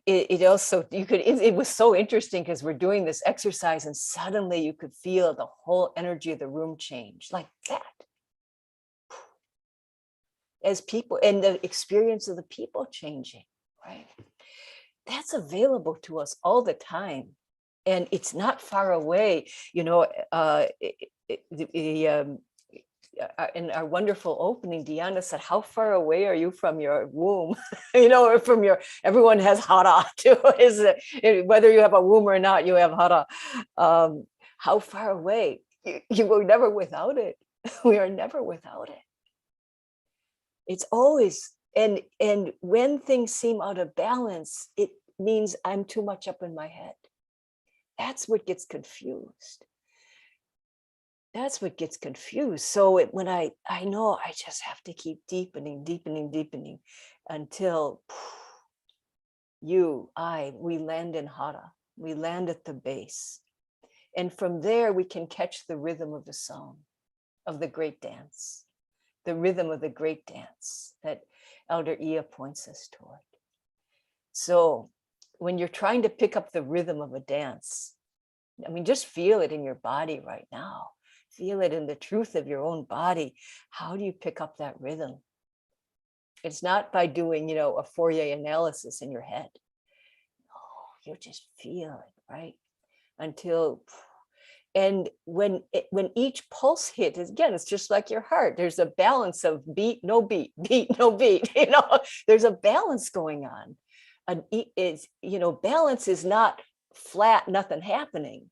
It was so interesting because we're doing this exercise and suddenly you could feel the whole energy of the room change like that. As people, and the experience of the people changing, right? That's available to us all the time. And it's not far away, in our wonderful opening, Diana said, how far away are you from your womb? Or from everyone has hara too. Whether you have a womb or not, you have hara. How far away? You were never without it. We are never without it. It's always, and when things seem out of balance, it means I'm too much up in my head. That's what gets confused. That's what gets confused. So when I know I just have to keep deepening until we land in hara. We land at the base. And from there, we can catch the rhythm of the song, of the great dance, the rhythm of the great dance that Elder Ia points us toward. So when you're trying to pick up the rhythm of a dance, I mean, just feel it in your body right now. Feel it in the truth of your own body. How do you pick up that rhythm? It's not by doing, a Fourier analysis in your head. No, you just feel it, right? And when each pulse hits, again, it's just like your heart. There's a balance of beat, no beat, beat, no beat. There's a balance going on. And balance is not flat, nothing happening.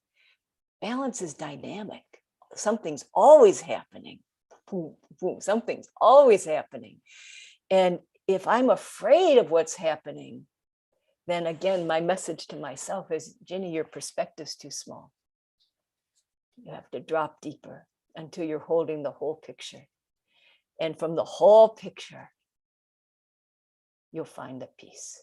Balance is dynamic. Something's always happening. Boom, boom, something's always happening. And if I'm afraid of what's happening, then again, my message to myself is, Ginny, your perspective's too small. You have to drop deeper until you're holding the whole picture. And from the whole picture, you'll find the peace.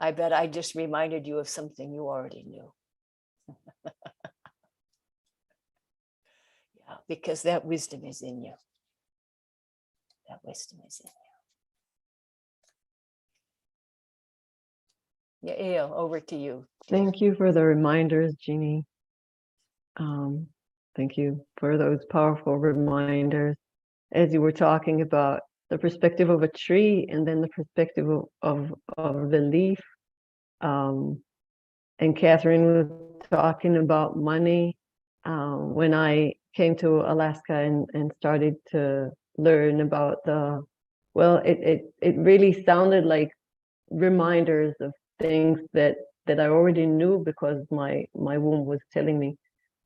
I bet I just reminded you of something you already knew. Yeah, because that wisdom is in you. That wisdom is in you. Yeah, Yael, over to you. Thank you for the reminders, Jeannie. Thank you for those powerful reminders. As you were talking about the perspective of a tree and then the perspective of the leaf. And Catherine was talking about money. When I came to Alaska and started to learn about it really sounded like reminders of things that I already knew because my womb was telling me.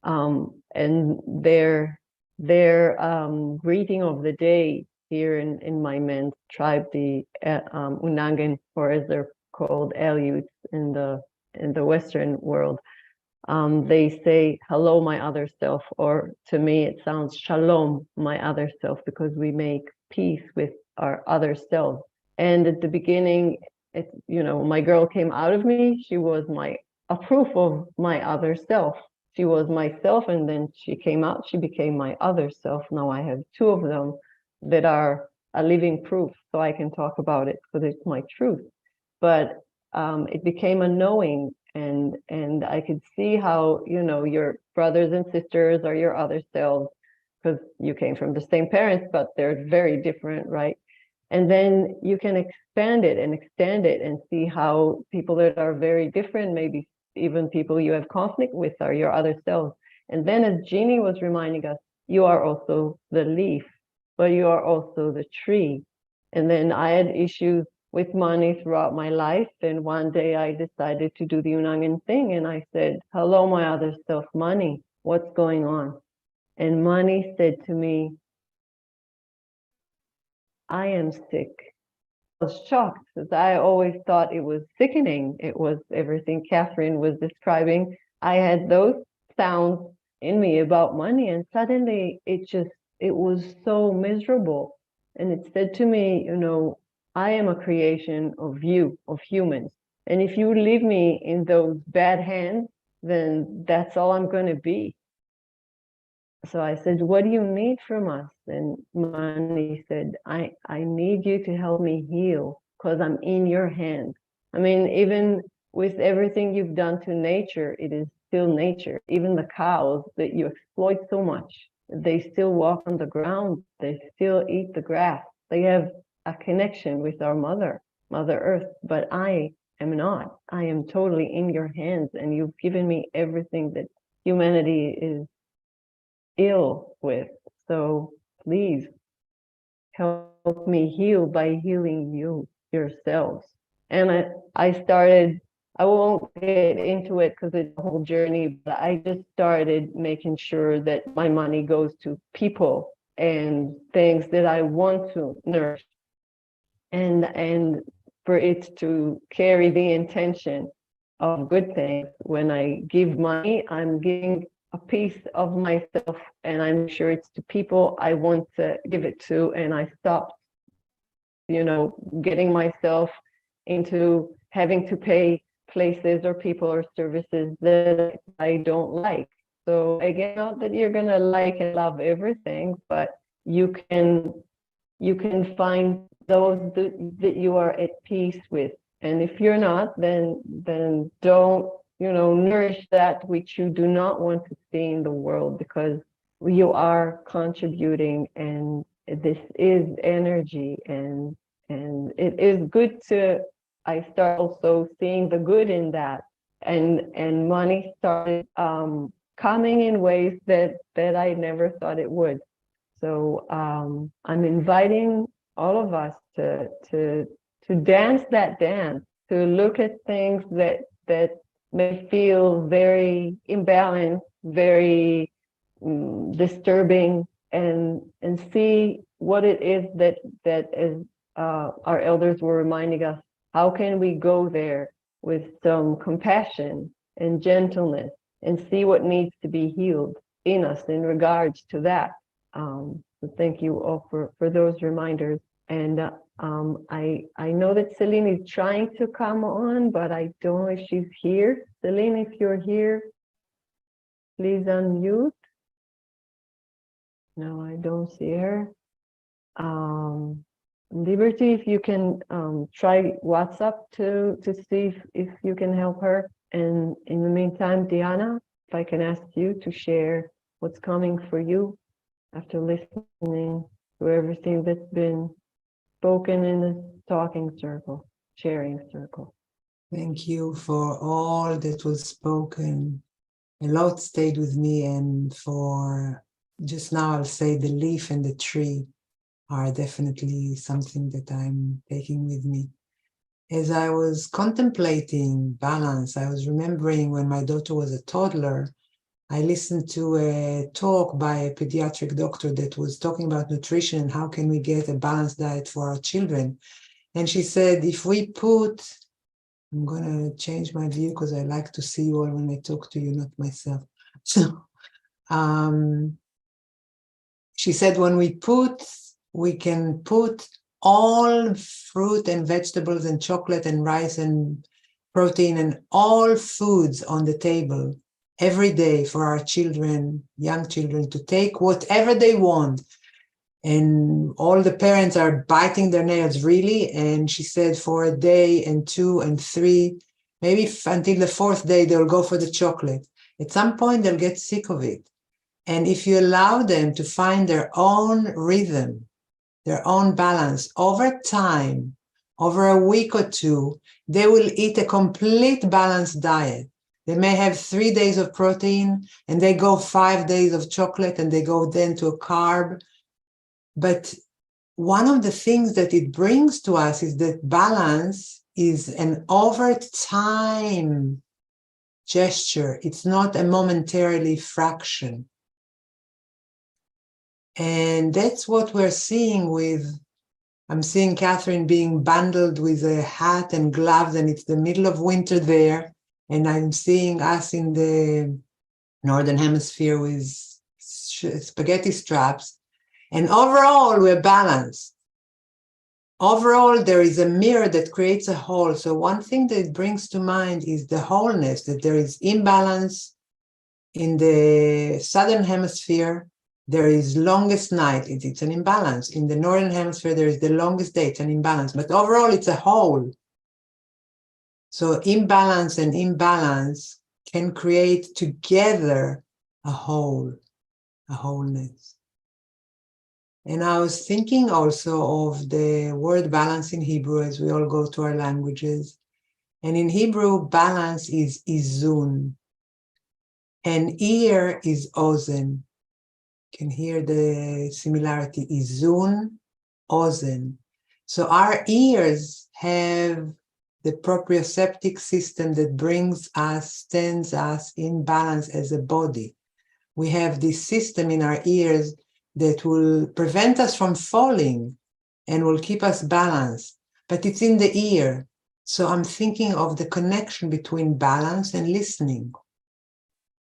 And their greeting of the day here in my men's tribe, the Unangan, or as they're called, Aleuts in the Western world, they say, hello, my other self, or to me, it sounds shalom, my other self, because we make peace with our other self. And at the beginning, my girl came out of me. She was a proof of my other self. She was myself, and then she came out, she became my other self. Now I have two of them that are a living proof, so I can talk about it because it's my truth. But it became a knowing, and I could see how, brothers and sisters or your other selves, because you came from the same parents, but they're very different, right? And then you can expand it and extend it and see how people that are very different, maybe even people you have conflict with, are your other selves. And then, as Jeannie was reminding us, you are also the leaf, but you are also the tree. And then I had issues with money throughout my life. And one day I decided to do the Unangan thing. And I said, hello, my other self, money, what's going on? And money said to me, I am sick. I was shocked because I always thought it was sickening. It was everything Catherine was describing. I had those sounds in me about money, and suddenly it was so miserable. And it said to me, you know, I am a creation of you, of humans. And if you leave me in those bad hands, then that's all I'm going to be. So I said, what do you need from us? And Mani said, I need you to help me heal because I'm in your hands. I mean, even with everything you've done to nature, it is still nature. Even the cows that you exploit so much, they still walk on the ground. They still eat the grass. They have a connection with our Mother Earth, but I am not. I am totally in your hands, and you've given me everything that humanity is ill with. So please help me heal by healing you yourselves. And I started, I won't get into it because it's a whole journey, but I just started making sure that my money goes to people and things that I want to nourish, and for it to carry the intention of good things. When I give money, I'm giving a piece of myself, and I'm sure it's to people I want to give it to. And I stopped, you know, getting myself into having to pay places or people or services that I don't like. So again, not that you're gonna like and love everything, but you can find those that you are at peace with. And if you're not, then don't, you know, nourish that which you do not want to see in the world, because you are contributing, and this is energy, and it is good to, I start also seeing the good in that, and money started coming in ways that I never thought it would. So I'm inviting all of us to dance that dance, to look at things that may feel very imbalanced, very disturbing, and see what it is that as our elders were reminding us, how can we go there with some compassion and gentleness and see what needs to be healed in us in regards to that. So thank you all for those reminders. And I know that Celine is trying to come on, but I don't know if she's here. Celine, if you're here, please unmute. No, I don't see her. Liberty, if you can try WhatsApp to see if you can help her. And in the meantime, Diana, if I can ask you to share what's coming for you after listening to everything that's been spoken in the talking circle, sharing circle. Thank you for all that was spoken. A lot stayed with me, and for just now I'll say the leaf and the tree are definitely something that I'm taking with me. As I was contemplating balance, I was remembering when my daughter was a toddler, I listened to a talk by a pediatric doctor that was talking about nutrition and how can we get a balanced diet for our children. And she said, if we put, I'm going to change my view because I like to see you all when I talk to you, not myself. So she said, when we can put all fruit and vegetables and chocolate and rice and protein and all foods on the table every day for our children, young children, to take whatever they want. And all the parents are biting their nails, really. And she said for a day and 2 and 3, maybe until the 4th day, they'll go for the chocolate. At some point, they'll get sick of it. And if you allow them to find their own rhythm, their own balance over time, over a week or two, they will eat a complete balanced diet. They may have 3 days of protein and they go 5 days of chocolate and they go then to a carb. But one of the things that it brings to us is that balance is an over time gesture. It's not a momentarily fraction. And that's what we're seeing with, I'm seeing Catherine being bundled with a hat and gloves, and it's the middle of winter there. And I'm seeing us in the Northern Hemisphere with spaghetti straps. And overall, we're balanced. Overall, there is a mirror that creates a whole. So one thing that it brings to mind is the wholeness, that there is imbalance in the Southern Hemisphere. There is longest night, it's an imbalance. In the Northern Hemisphere, there is the longest day, it's an imbalance. But overall, it's a whole. So imbalance and imbalance can create together a whole, a wholeness. And I was thinking also of the word balance in Hebrew as we all go to our languages. And in Hebrew, balance is izun. And ear is ozen. You can hear the similarity, izun, ozen. So our ears have the proprioceptive system that brings us, stands us in balance as a body. We have this system in our ears that will prevent us from falling and will keep us balanced, but it's in the ear. So I'm thinking of the connection between balance and listening.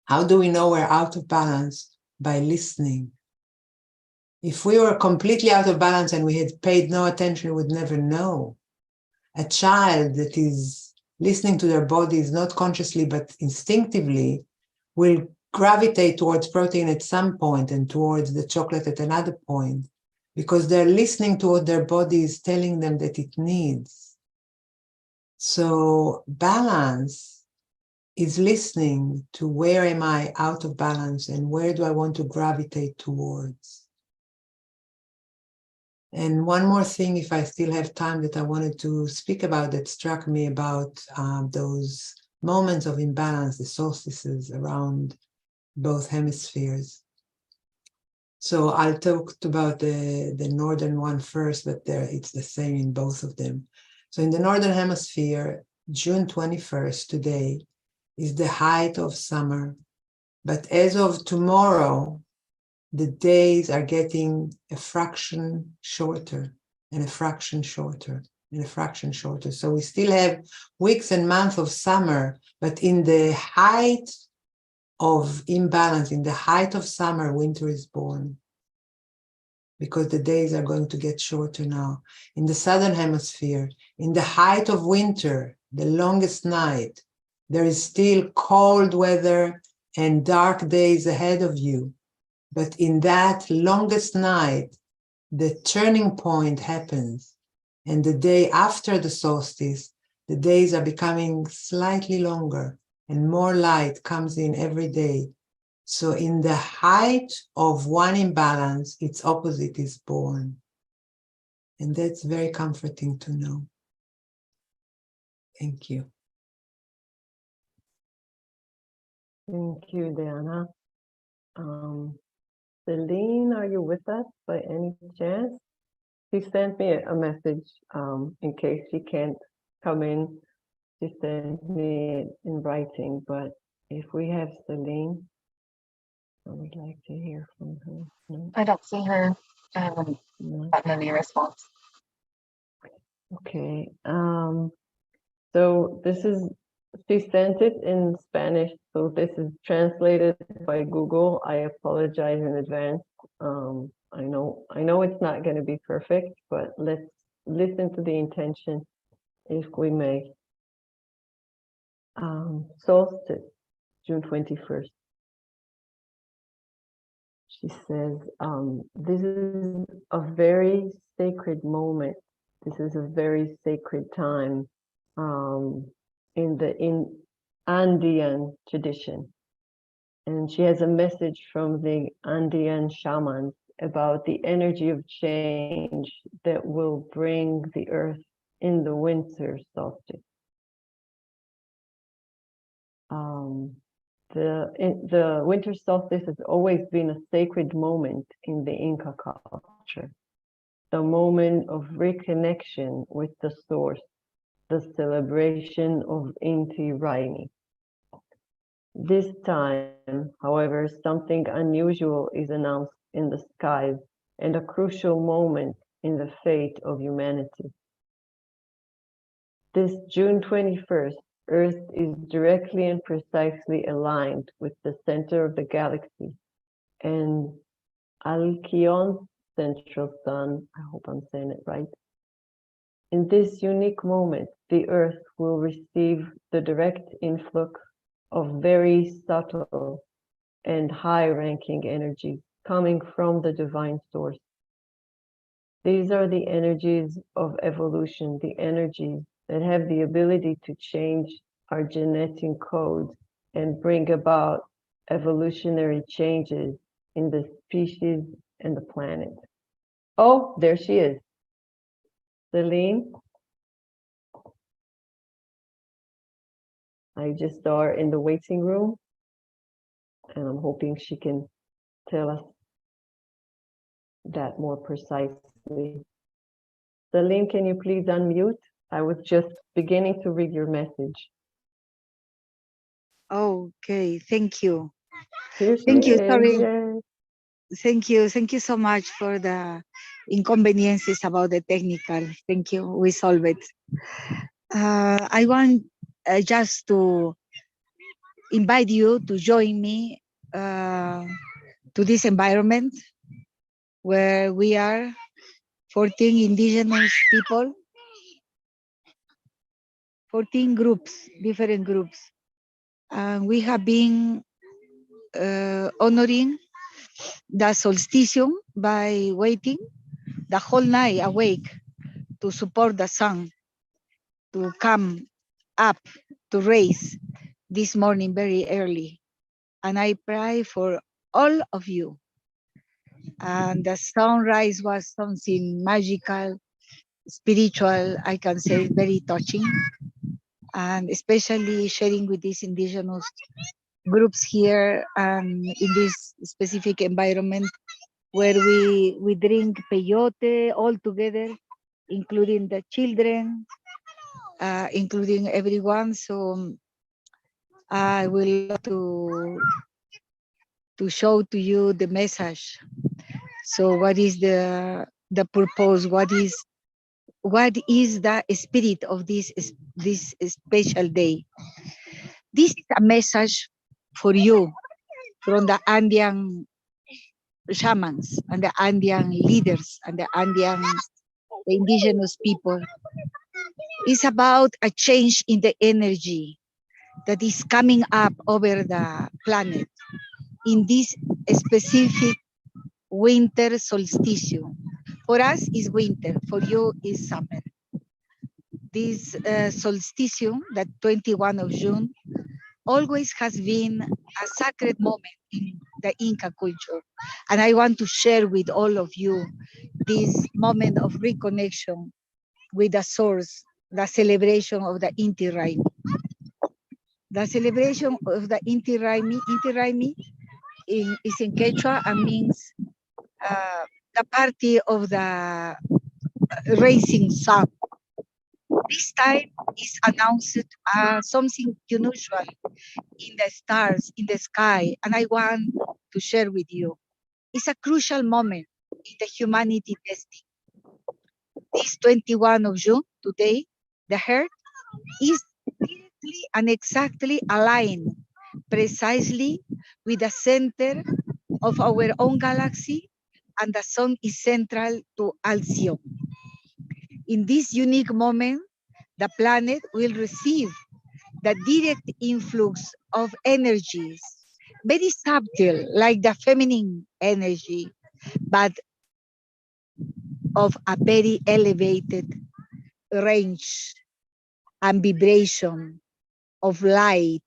How do we know we're out of balance? By listening. If we were completely out of balance and we had paid no attention, we would never know. A child that is listening to their bodies, not consciously, but instinctively, will gravitate towards protein at some point and towards the chocolate at another point, because they're listening to what their body is telling them that it needs. So balance is listening to where am I out of balance and where do I want to gravitate towards. And one more thing, if I still have time, that I wanted to speak about that struck me about those moments of imbalance, the solstices around both hemispheres. So I'll talk about the northern one first, but it's the same in both of them. So in the northern hemisphere, June 21st, today, is the height of summer. But as of tomorrow, the days are getting a fraction shorter and a fraction shorter and a fraction shorter. So we still have weeks and months of summer, but in the height of imbalance, in the height of summer, winter is born, because the days are going to get shorter now. In the southern hemisphere, in the height of winter, the longest night, there is still cold weather and dark days ahead of you. But in that longest night, the turning point happens. And the day after the solstice, the days are becoming slightly longer and more light comes in every day. So in the height of one imbalance, its opposite is born. And that's very comforting to know. Thank you. Thank you, Diana. Celine, are you with us by any chance? She sent me a message in case she can't come in. She sent me in writing, but if we have Celine, I would like to hear from her. No? I don't see her. I haven't No? gotten any response. Okay. So this is, she sent it in Spanish, so this is translated by Google. I apologize in advance. I know it's not going to be perfect, but let's listen to the intention if we may. Solstice, June 21st. She says, this is a very sacred moment. This is a very sacred time in Andean tradition. And she has a message from the Andean shamans about the energy of change that will bring the earth in the winter solstice. The winter solstice has always been a sacred moment in the Inca culture, the moment of reconnection with the source, the celebration of Inti Raymi. This time, however, something unusual is announced in the skies and a crucial moment in the fate of humanity. This June 21st, Earth is directly and precisely aligned with the center of the galaxy and Alcyon's central sun. I hope I'm saying it right. In this unique moment, the Earth will receive the direct influx of very subtle and high-ranking energies coming from the divine source. These are the energies of evolution, the energies that have the ability to change our genetic code and bring about evolutionary changes in the species and the planet. Oh, there she is. Celine. I just saw her in the waiting room, and I'm hoping she can tell us that more precisely. Celine, can you please unmute? I was just beginning to read your message. Okay, thank you. Here she Thank you, is. sorry. Yay. Thank you so much for the inconveniences about the technical. Thank you, we solved it. I want just to invite you to join me to this environment where we are 14 indigenous people, 14 groups, different groups. We have been honoring the solstice by waiting the whole night awake to support the sun to come up to raise this morning very early. And I pray for all of you. And the sunrise was something magical, spiritual, I can say very touching. And especially sharing with these indigenous groups here in this specific environment where we drink peyote all together, including the children, including everyone. So I will love to show to you the message. So what is the purpose? What is the spirit of this special day? This is a message for you from the Andean shamans and the Andean leaders and the indigenous people. It's about a change in the energy that is coming up over the planet in this specific winter solstice. For us is winter, for you is summer. This solstice, that 21 of June, always has been a sacred moment in the Inca culture. And I want to share with all of you this moment of reconnection with the source, the celebration of the Inti Raymi. The celebration of the Inti Raymi is in Quechua and means the party of the rising sun. This time is announced something unusual in the stars, in the sky, and I want to share with you. It's a crucial moment in the humanity destiny. This 21 of June, today, the Earth is directly and exactly aligned precisely with the center of our own galaxy, and the sun is central to Alcyone. In this unique moment, the planet will receive the direct influx of energies, very subtle, like the feminine energy, but of a very elevated range and vibration of light,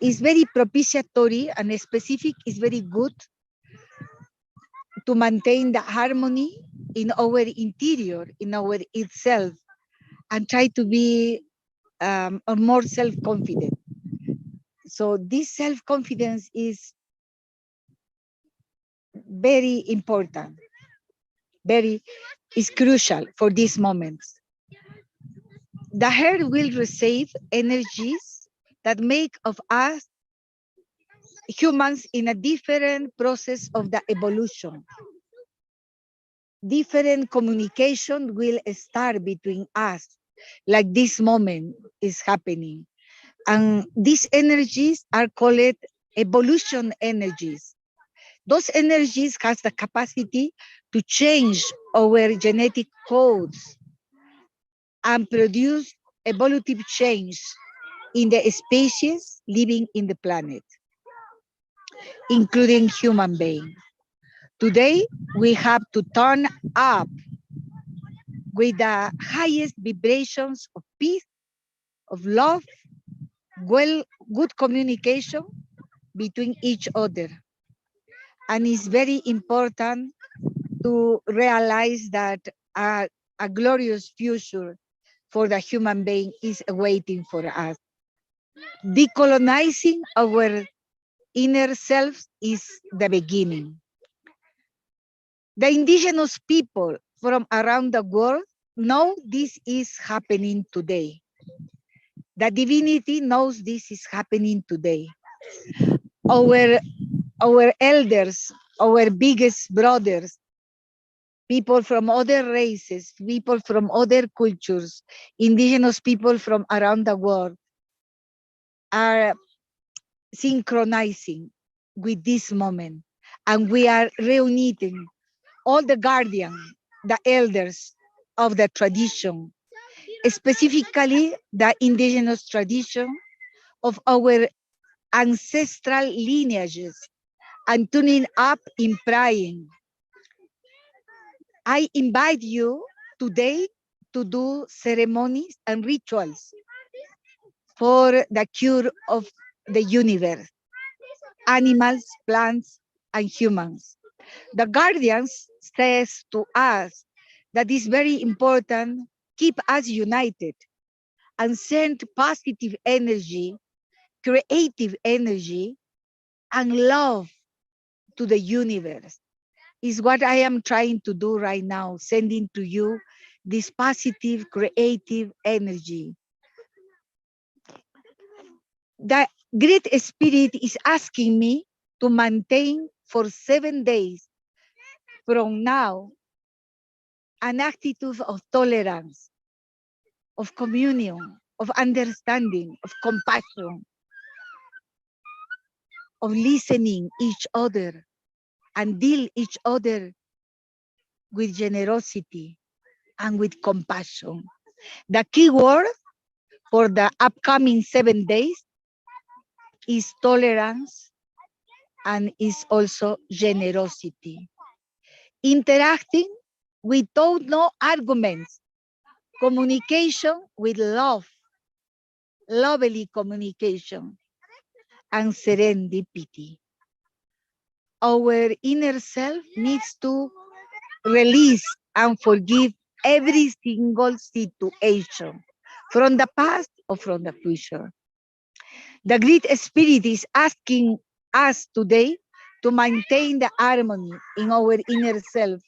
is very propitiatory and specific, is very good to maintain the harmony in our interior, in our itself, and try to be more self-confident. So this self-confidence is very important, is crucial for these moments. The heart will receive energies that make of us humans in a different process of the evolution. Different communication will start between us, like this moment is happening. And these energies are called evolution energies. Those energies has the capacity to change our genetic codes and produce evolutive change in the species living in the planet, including human beings. Today, we have to turn up with the highest vibrations of peace, of love, good communication between each other. And it's very important to realize that a glorious future for the human being is waiting for us. Decolonizing our inner selves is the beginning. The indigenous people from around the world know this is happening today. The divinity knows this is happening today. Our elders, our biggest brothers, people from other races, people from other cultures, indigenous people from around the world are synchronizing with this moment. And we are reuniting all the guardians, the elders of the tradition, specifically the indigenous tradition of our ancestral lineages, and tuning up in praying. I invite you today to do ceremonies and rituals for the cure of the universe, animals, plants, and humans. The guardians says to us that it's very important, keep us united and send positive energy, creative energy, and love to the universe. Is what I am trying to do right now, sending to you this positive, creative energy. The Great Spirit is asking me to maintain for 7 days from now an attitude of tolerance, of communion, of understanding, of compassion, of listening each other and deal each other with generosity and with compassion. The key word for the upcoming 7 days is tolerance and is also generosity. Interacting without no arguments, communication with love, lovely communication, and serendipity. Our inner self needs to release and forgive every single situation from the past or from the future. The Great Spirit is asking us today to maintain the harmony in our inner self.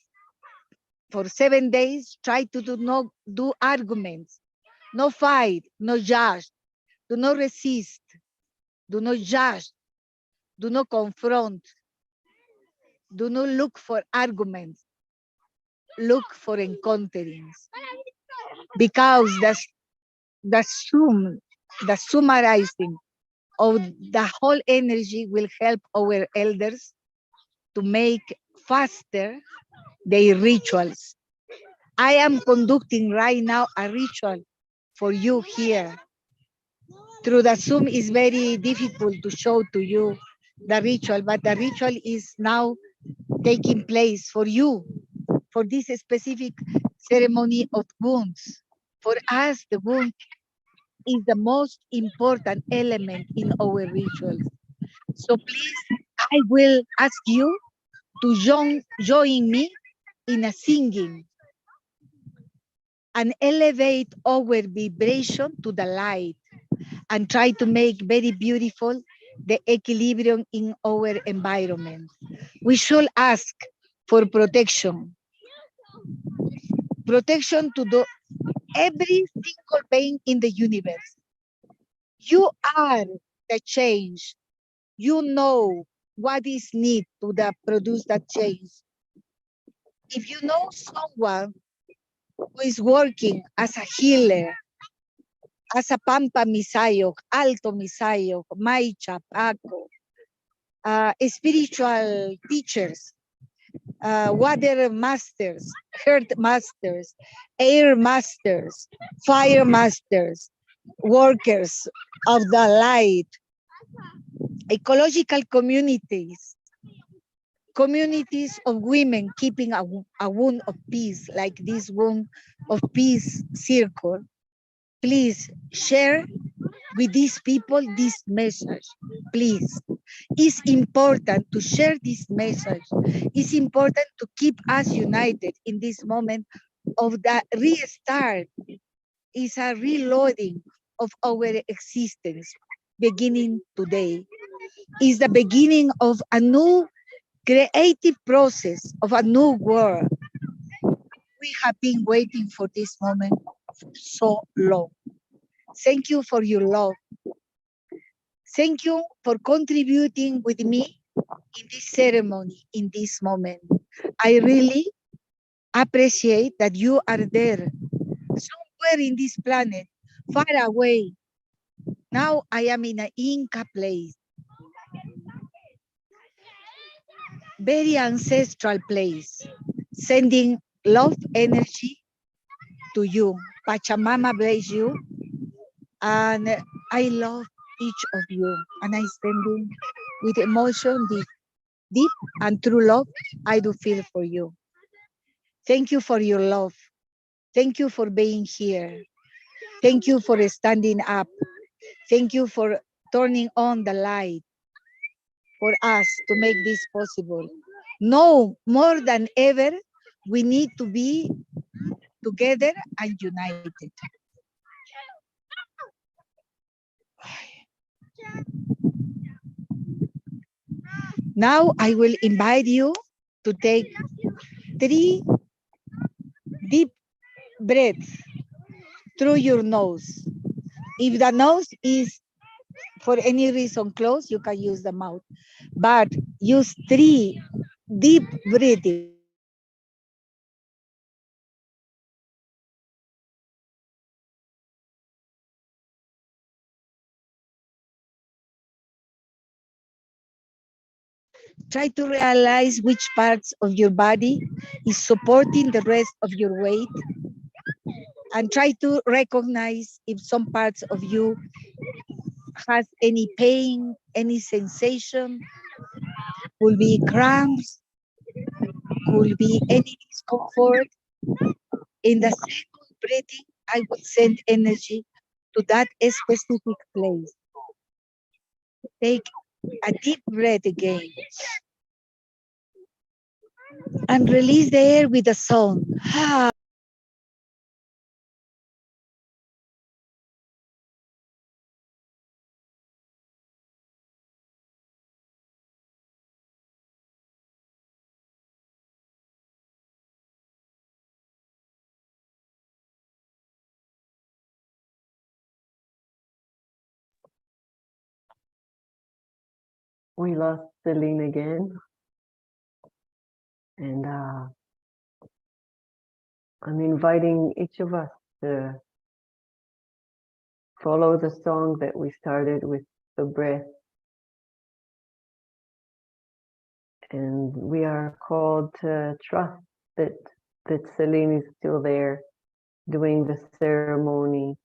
For 7 days, try to not do arguments, no fight, no judge, do not resist, do not judge, do not confront, do not look for arguments, look for encounterings. Because the summarizing of the whole energy will help our elders to make faster their rituals. I am conducting right now a ritual for you here. Through the Zoom is very difficult to show to you the ritual, but the ritual is now taking place for you, for this specific ceremony of wounds. For us, the wound is the most important element in our rituals. So please, I will ask you to join me in a singing and elevate our vibration to the light and try to make very beautiful the equilibrium in our environment. We should ask for protection. Protection to every single being in the universe. You are the change. You know what is need to produce that change. If you know someone who is working as a healer, as a Pampa Misayok, Alto Misayok, Maicha, Paco, spiritual teachers, water masters, earth masters, air masters, fire masters, workers of the light, ecological communities, communities of women keeping a wound of peace, like this wound of peace circle. Please share with these people this message, please. It's important to share this message. It's important to keep us united in this moment of the restart. It's a reloading of our existence beginning today. It's the beginning of a new creative process of a new world. We have been waiting for this moment for so long. Thank you for your love. Thank you for contributing with me in this ceremony, in this moment. I really appreciate that you are there, somewhere in this planet, far away. Now I am in an Inca place, very ancestral place, sending love energy to you. Pachamama bless you, and I love each of you, and I sending with emotion deep and true love I do feel for you. Thank you for your love. Thank you for being here. Thank you for standing up. Thank you for turning on the light for us to make this possible. No, more than ever, we need to be together and united. Now I will invite you to take 3 deep breaths through your nose. If the nose is for any reason closed, you can use the mouth. But use 3 deep breathing. Try to realize which parts of your body is supporting the rest of your weight, and try to recognize if some parts of you has any pain, any sensation, could be cramps, could be any discomfort. In the second breathing, I will send energy to that specific place. Take a deep breath again. And release the air with a song. We lost Celine again. And I'm inviting each of us to follow the song that we started with the breath. And we are called to trust that Celine is still there doing the ceremony,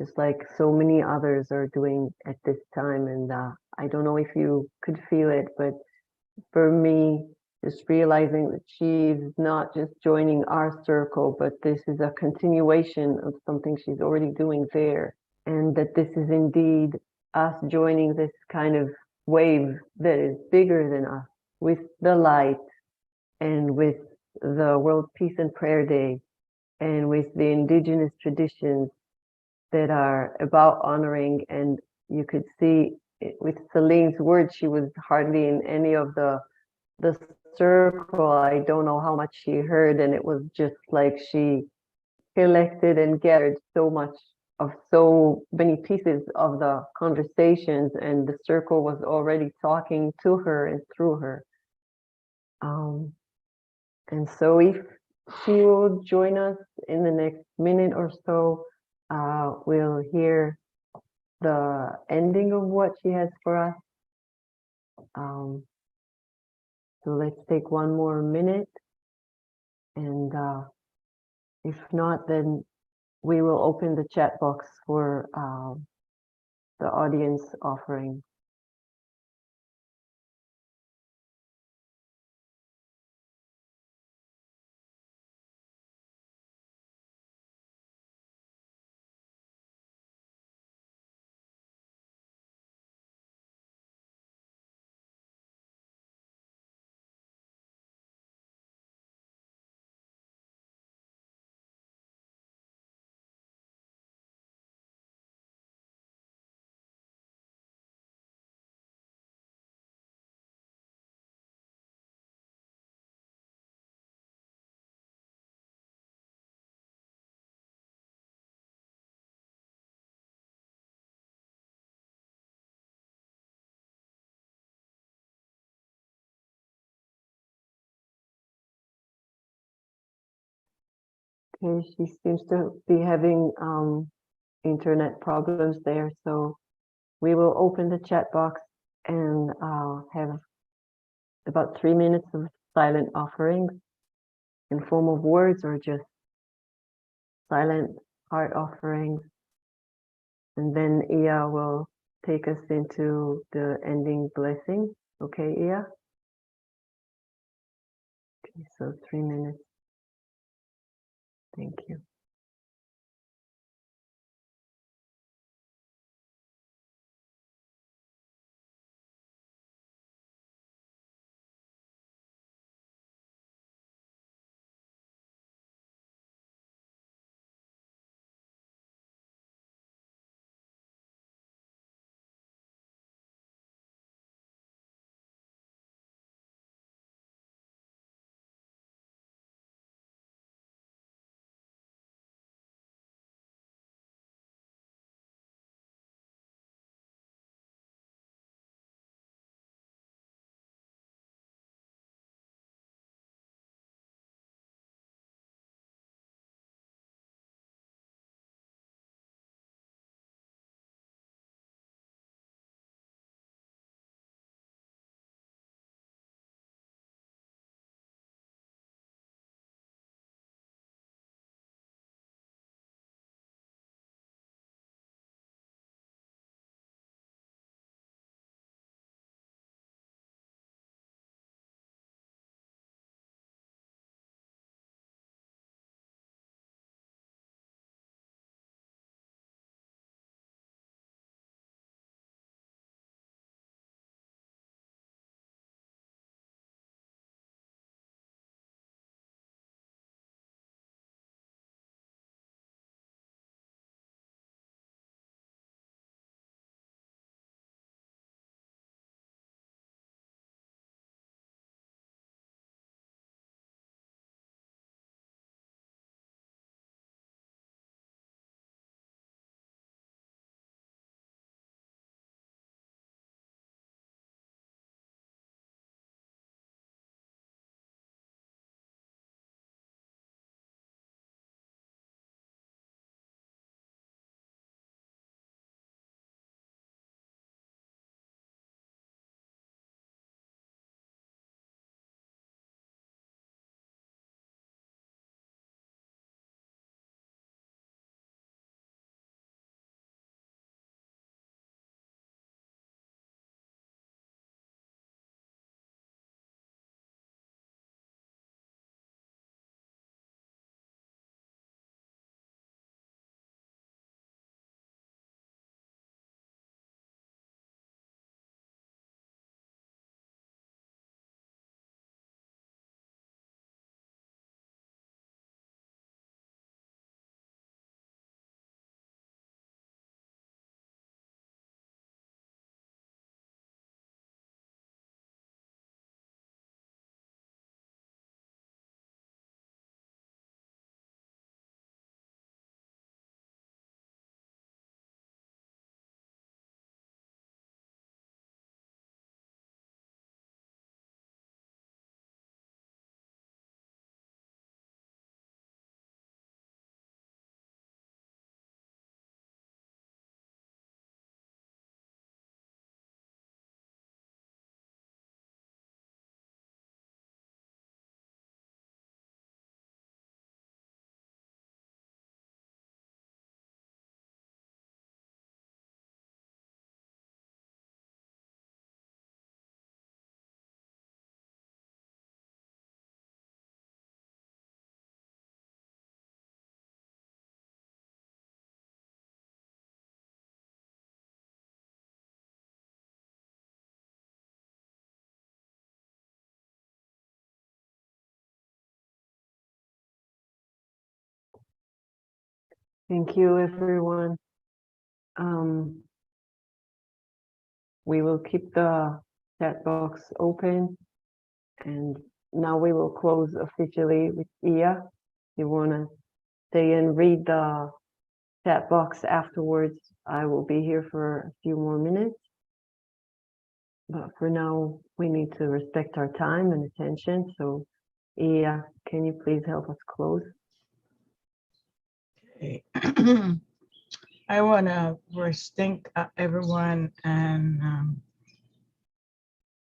just like so many others are doing at this time. And I don't know if you could feel it, but for me, just realizing that she's not just joining our circle, but this is a continuation of something she's already doing there. and that this is indeed us joining this kind of wave that is bigger than us, with the light and with the World Peace and Prayer Day and with the indigenous traditions that are about honoring. And you could see with Celine's words, she was hardly in any of the circle. I don't know how much she heard, and it was just like she collected and gathered so much of so many pieces of the conversations, and the circle was already talking to her and through her. And so if she will join us in the next minute or so, we'll hear the ending of what she has for us. So let's take one more minute, and if not, then we will open the chat box for the audience offering. Okay, she seems to be having internet problems there, so we will open the chat box and have about 3 minutes of silent offerings in form of words or just silent heart offerings. And then Ia will take us into the ending blessing. Okay, Ia? Okay, so 3 minutes. Thank you. Thank you, everyone. We will keep the chat box open, and now we will close officially with Ia. You want to stay and read the chat box afterwards? I will be here for a few more minutes. But for now, we need to respect our time and attention. So, Ia, can you please help us close? Okay. I want to first thank everyone, and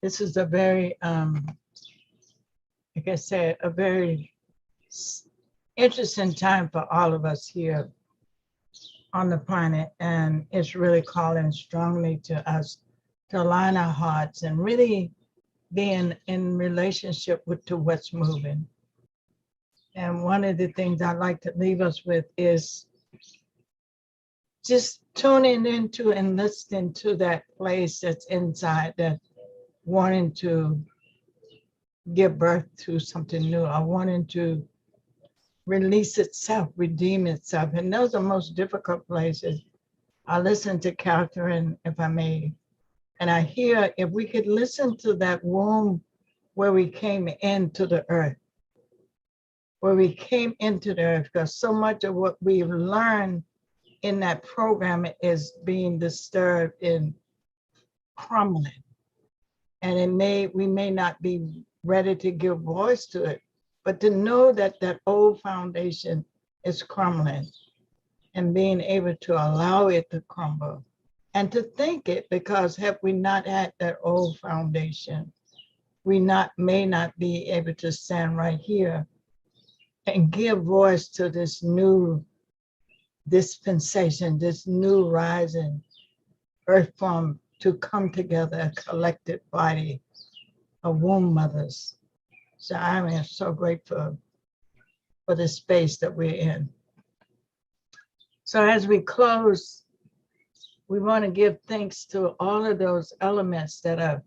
this is a very, like I said, a very interesting time for all of us here on the planet, and it's really calling strongly to us to align our hearts and really being in relationship with to what's moving. And one of the things I'd like to leave us with is just tuning into and listening to that place that's inside, that wanting to give birth to something new, or wanting to release itself, redeem itself. And those are most difficult places. I listen to Catherine, if I may, and I hear if we could listen to that womb where we came into the earth, because so much of what we've learned in that program is being disturbed and crumbling. And we may not be ready to give voice to it, but to know that that old foundation is crumbling and being able to allow it to crumble and to think it, because have we not had that old foundation, we may not be able to stand right here and give voice to this new dispensation, this new rising earth form to come together, a collective body of womb mothers. So I am so grateful for the space that we're in. So as we close, we want to give thanks to all of those elements that have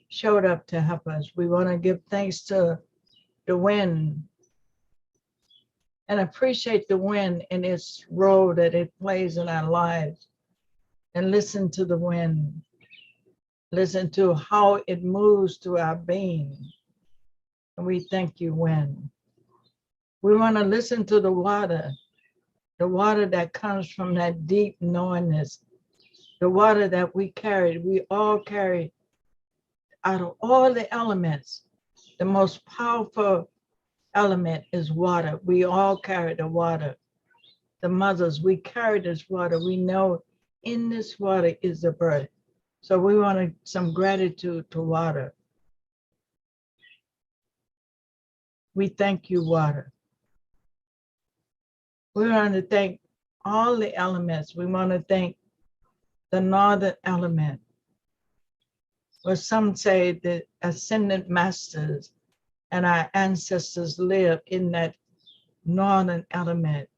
showed up to help us. We want to give thanks to the wind and appreciate the wind in its role that it plays in our lives, and listen to the wind, listen to how it moves through our being. And we thank you, wind. We want to listen to the water that comes from that deep knowingness, the water that we carried. We all carry out of all the elements, the most powerful element is water. We all carry the water. The mothers, we carry this water. We know in this water is the birth. So we want some gratitude to water. We thank you, water. We want to thank all the elements. We want to thank the northern element, where some say the ascendant masters and our ancestors live in that northern element.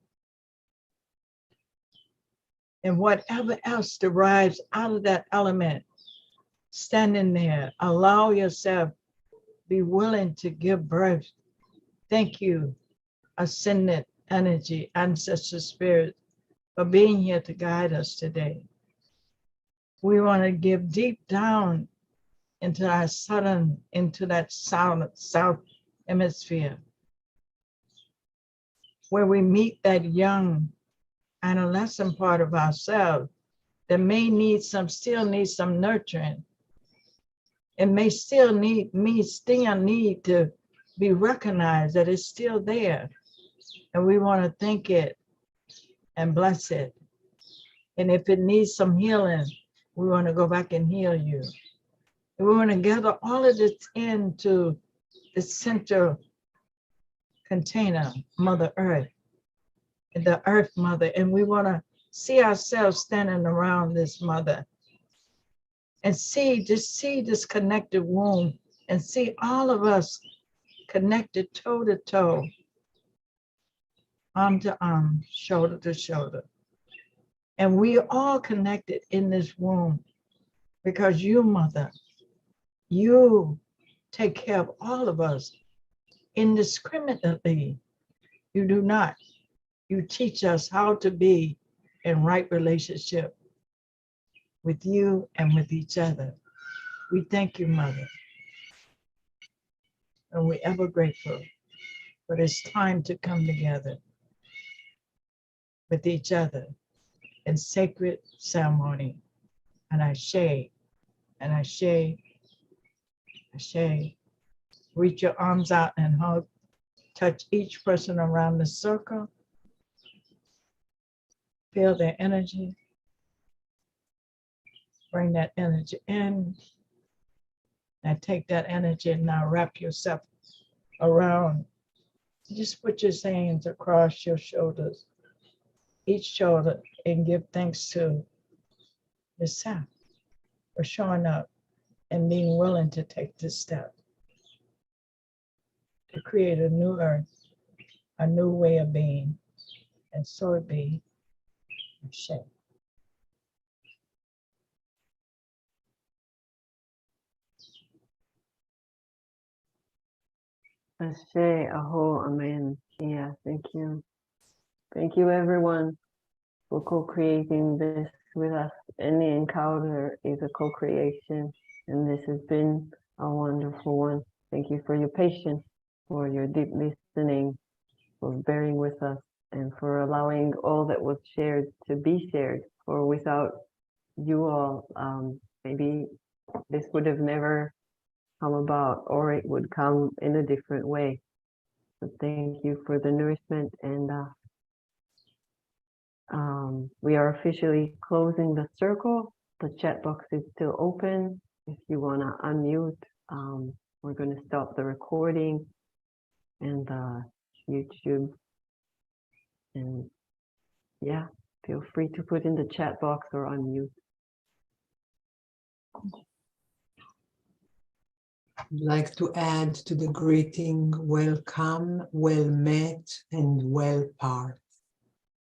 And whatever else derives out of that element, standing there, allow yourself, be willing to give birth. Thank you, ascendant energy, ancestor spirit, for being here to guide us today. We want to give deep down into our southern, into that south hemisphere, where we meet that young adolescent part of ourselves that may still need some nurturing. It may still need to be recognized that it's still there. And we want to thank it and bless it. And if it needs some healing, we want to go back and heal you. And we want to gather all of this into the central container, Mother Earth, the Earth Mother. And we want to see ourselves standing around this mother and see this connected womb, and see all of us connected toe to toe, arm to arm, shoulder to shoulder. And we are all connected in this womb because you, mother, you take care of all of us indiscriminately. You do not. You teach us how to be in right relationship with you and with each other. We thank you, Mother. And we're ever grateful. But it's time to come together with each other in sacred ceremony. And I share, and I share, I share. Reach your arms out and hug. Touch each person around the circle. Feel their energy. Bring that energy in. And take that energy and now wrap yourself around. Just put your hands across your shoulders, each shoulder, and give thanks to yourself for showing up and being willing to take this step to create a new earth, a new way of being, and so it be. Ashe. Ashe, aho, amen. Yeah, thank you. Thank you, everyone, for co-creating this with us. Any encounter is a co-creation, and this has been a wonderful one. Thank you for your patience, for your deep listening, for bearing with us, and for allowing all that was shared to be shared. For without you all, maybe this would have never come about, or it would come in a different way. So thank you for the nourishment, and we are officially closing the circle. The chat box is still open. If you want to unmute, we're going to stop the recording and YouTube. And yeah, feel free to put in the chat box or unmute. I'd like to add to the greeting, welcome, well met, and well part.